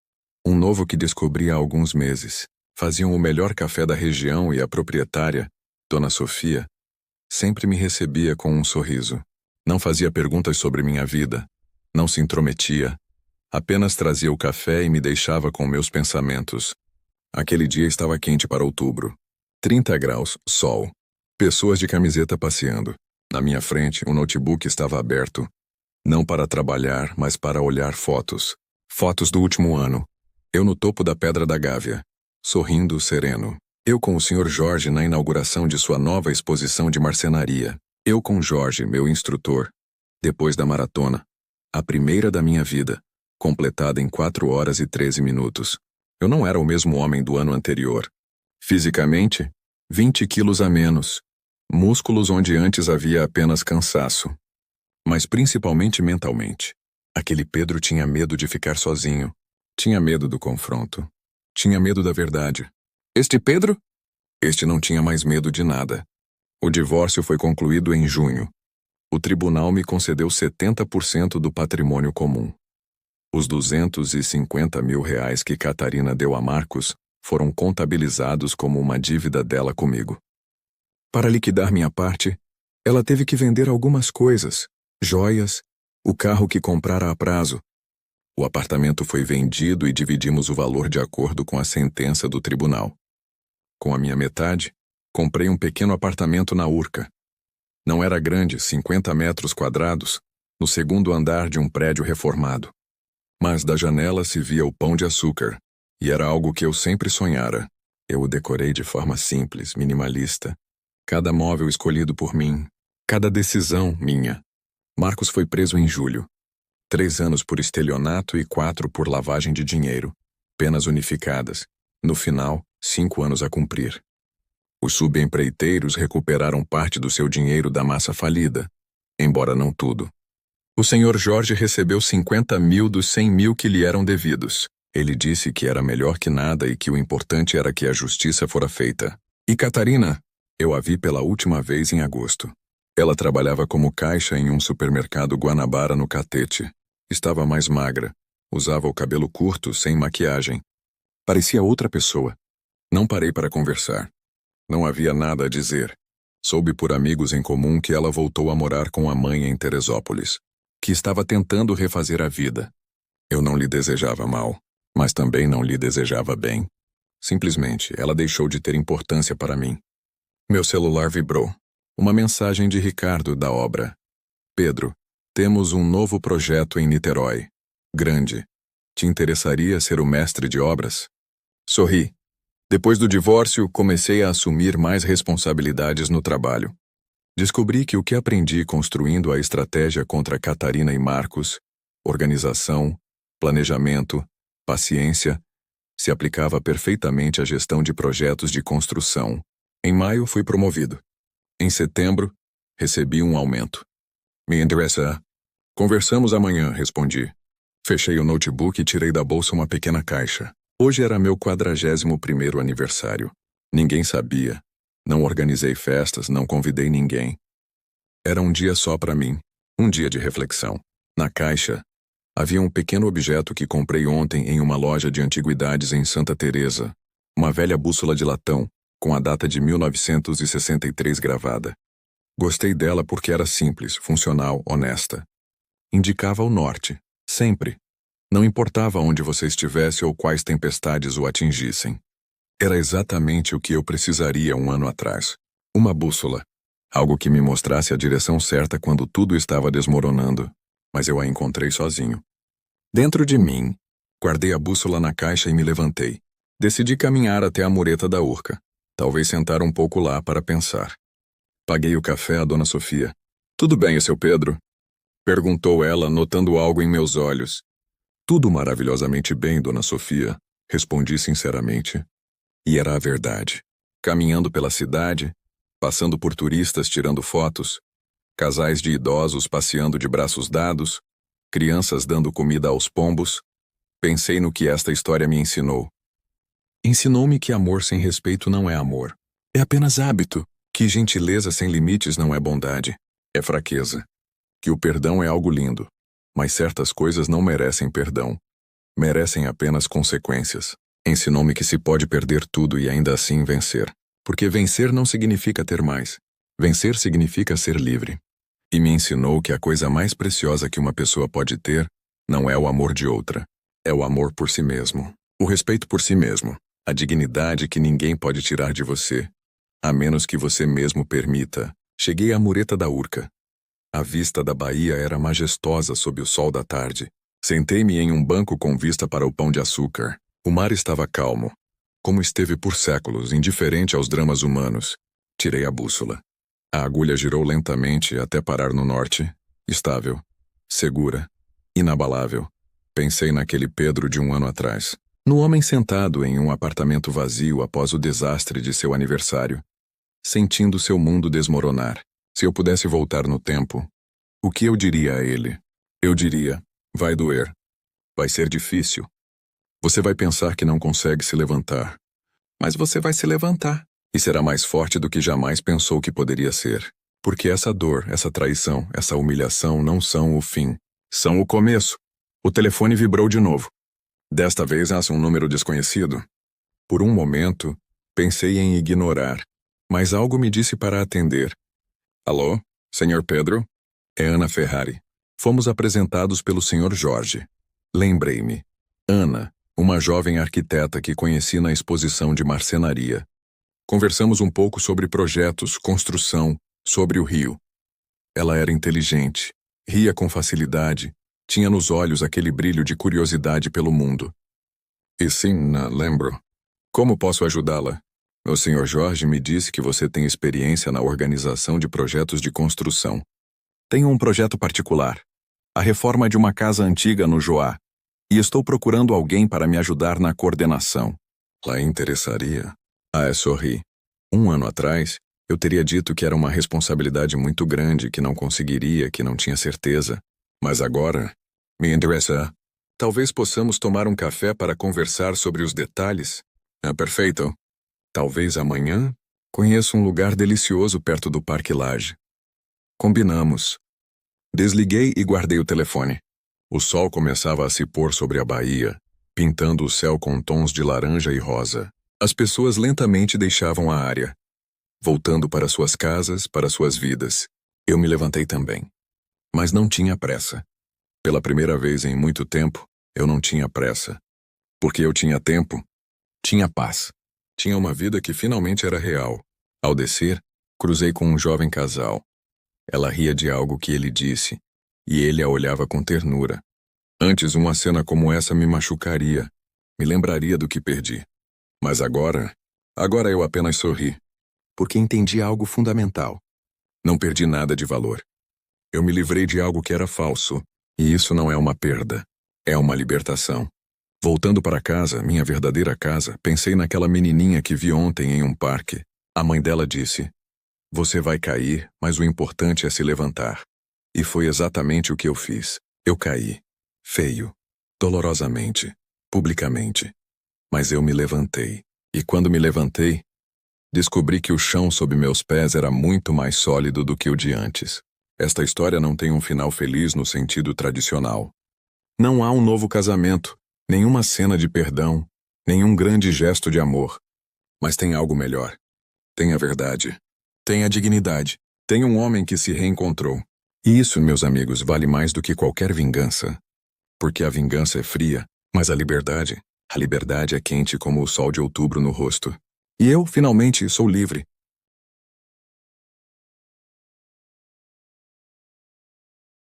Um novo que descobri há alguns meses. Faziam o melhor café da região e a proprietária, Dona Sofia, sempre me recebia com um sorriso. Não fazia perguntas sobre minha vida. Não se intrometia. Apenas trazia o café e me deixava com meus pensamentos. Aquele dia estava quente para outubro. 30 graus, sol. Pessoas de camiseta passeando. Na minha frente, o notebook estava aberto. Não para trabalhar, mas para olhar fotos. Fotos do último ano. Eu no topo da Pedra da Gávea. Sorrindo, sereno. Eu com o Sr. Jorge na inauguração de sua nova exposição de marcenaria. Eu com Jorge, meu instrutor. Depois da maratona. A primeira da minha vida. Completada em 4 horas e 13 minutos. Eu não era o mesmo homem do ano anterior. Fisicamente, 20 quilos a menos. Músculos onde antes havia apenas cansaço. Mas principalmente mentalmente. Aquele Pedro tinha medo de ficar sozinho. Tinha medo do confronto. Tinha medo da verdade. Este Pedro? Este não tinha mais medo de nada. O divórcio foi concluído em junho. O tribunal me concedeu 70% do patrimônio comum. Os 250 mil reais que Catarina deu a Marcos foram contabilizados como uma dívida dela comigo. Para liquidar minha parte, ela teve que vender algumas coisas, joias, o carro que comprara a prazo. O apartamento foi vendido e dividimos o valor de acordo com a sentença do tribunal. Com a minha metade, comprei um pequeno apartamento na Urca. Não era grande, 50 metros quadrados, no segundo andar de um prédio reformado. Mas da janela se via o Pão de Açúcar, e era algo que eu sempre sonhara. Eu o decorei de forma simples, minimalista. Cada móvel escolhido por mim, cada decisão minha. Marcos foi preso em julho. 3 anos por estelionato e 4 por lavagem de dinheiro. Penas unificadas. No final, 5 anos a cumprir. Os subempreiteiros recuperaram parte do seu dinheiro da massa falida, embora não tudo. O Sr. Jorge recebeu 50 mil dos 100 mil que lhe eram devidos. Ele disse que era melhor que nada e que o importante era que a justiça fora feita. E Catarina? Eu a vi pela última vez em agosto. Ela trabalhava como caixa em um supermercado Guanabara no Catete. Estava mais magra. Usava o cabelo curto, sem maquiagem. Parecia outra pessoa. Não parei para conversar. Não havia nada a dizer. Soube por amigos em comum que ela voltou a morar com a mãe em Teresópolis. Que estava tentando refazer a vida. Eu não lhe desejava mal, mas também não lhe desejava bem. Simplesmente, ela deixou de ter importância para mim. Meu celular vibrou. Uma mensagem de Ricardo, da obra. Pedro, temos um novo projeto em Niterói. Grande. Te interessaria ser o mestre de obras? Sorri. Depois do divórcio, comecei a assumir mais responsabilidades no trabalho. Descobri que o que aprendi construindo a estratégia contra Catarina e Marcos, organização, planejamento, paciência, se aplicava perfeitamente à gestão de projetos de construção. Em maio, fui promovido. Em setembro, recebi um aumento. Me interessa. Conversamos amanhã, respondi. Fechei o notebook e tirei da bolsa uma pequena caixa. Hoje era meu 41º aniversário. Ninguém sabia. Não organizei festas, não convidei ninguém. Era um dia só para mim. Um dia de reflexão. Na caixa, havia um pequeno objeto que comprei ontem em uma loja de antiguidades em Santa Teresa. Uma velha bússola de latão, com a data de 1963 gravada. Gostei dela porque era simples, funcional, honesta. Indicava o norte, sempre. Não importava onde você estivesse ou quais tempestades o atingissem. Era exatamente o que eu precisaria um ano atrás. Uma bússola. Algo que me mostrasse a direção certa quando tudo estava desmoronando. Mas eu a encontrei sozinho. Dentro de mim, guardei a bússola na caixa e me levantei. Decidi caminhar até a mureta da Urca. Talvez sentar um pouco lá para pensar. Paguei o café à Dona Sofia. Tudo bem, seu Pedro? Perguntou ela, notando algo em meus olhos. Tudo maravilhosamente bem, Dona Sofia, respondi sinceramente. E era a verdade. Caminhando pela cidade, passando por turistas tirando fotos, casais de idosos passeando de braços dados, crianças dando comida aos pombos, Pensei no que esta história me ensinou. Ensinou-me que amor sem respeito não é amor. É apenas hábito. Que gentileza sem limites não é bondade. É fraqueza. Que o perdão é algo lindo. Mas certas coisas não merecem perdão. Merecem apenas consequências. Ensinou-me que se pode perder tudo e ainda assim vencer. Porque vencer não significa ter mais. Vencer significa ser livre. E me ensinou que a coisa mais preciosa que uma pessoa pode ter não é o amor de outra. É o amor por si mesmo. O respeito por si mesmo. A dignidade que ninguém pode tirar de você, a menos que você mesmo permita. Cheguei à mureta da Urca. A vista da Bahia era majestosa sob o sol da tarde. Sentei-me em um banco com vista para o Pão de Açúcar. O mar estava calmo, como esteve por séculos, indiferente aos dramas humanos. Tirei a bússola. A agulha girou lentamente até parar no norte, estável, segura, inabalável. Pensei naquele Pedro de um ano atrás. No homem sentado em um apartamento vazio após o desastre de seu aniversário, sentindo seu mundo desmoronar. Se eu pudesse voltar no tempo, o que eu diria a ele? Eu diria, vai doer. Vai ser difícil. Você vai pensar que não consegue se levantar. Mas você vai se levantar. E será mais forte do que jamais pensou que poderia ser. Porque essa dor, essa traição, essa humilhação não são o fim. São o começo. O telefone vibrou de novo. Desta vez um número desconhecido. Por um momento, pensei em ignorar, mas algo me disse para atender. Alô, Sr. Pedro? É Ana Ferrari. Fomos apresentados pelo Sr. Jorge. Lembrei-me. Ana, uma jovem arquiteta que conheci na exposição de marcenaria. Conversamos um pouco sobre projetos, construção, sobre o Rio. Ela era inteligente, ria com facilidade, tinha nos olhos aquele brilho de curiosidade pelo mundo. E sim, lembro. Como posso ajudá-la? O Sr. Jorge me disse que você tem experiência na organização de projetos de construção. Tenho um projeto particular. A reforma de uma casa antiga no Joá. E estou procurando alguém para me ajudar na coordenação. Lá interessaria? Sorri. 1 ano atrás, eu teria dito que era uma responsabilidade muito grande, que não conseguiria, que não tinha certeza. Mas agora, me interessa. Talvez possamos tomar um café para conversar sobre os detalhes? Perfeito. Talvez amanhã? Conheço um lugar delicioso perto do Parque Lage. Combinamos. Desliguei e guardei o telefone. O sol começava a se pôr sobre a Bahia, pintando o céu com tons de laranja e rosa. As pessoas lentamente deixavam a área, voltando para suas casas, para suas vidas. Eu me levantei também. Mas não tinha pressa. Pela primeira vez em muito tempo, eu não tinha pressa. Porque eu tinha tempo, tinha paz. Tinha uma vida que finalmente era real. Ao descer, cruzei com um jovem casal. Ela ria de algo que ele disse, e ele a olhava com ternura. Antes, uma cena como essa me machucaria, me lembraria do que perdi. Mas agora eu apenas sorri, porque entendi algo fundamental. Não perdi nada de valor. Eu me livrei de algo que era falso, e isso não é uma perda, é uma libertação. Voltando para casa, minha verdadeira casa, pensei naquela menininha que vi ontem em um parque. A mãe dela disse, você vai cair, mas o importante é se levantar. E foi exatamente o que eu fiz. Eu caí. Feio. Dolorosamente. Publicamente. Mas eu me levantei. E quando me levantei, descobri que o chão sob meus pés era muito mais sólido do que o de antes. Esta história não tem um final feliz no sentido tradicional. Não há um novo casamento, nenhuma cena de perdão, nenhum grande gesto de amor. Mas tem algo melhor. Tem a verdade. Tem a dignidade. Tem um homem que se reencontrou. E isso, meus amigos, vale mais do que qualquer vingança. Porque a vingança é fria, mas a liberdade é quente como o sol de outubro no rosto. E eu, finalmente, sou livre.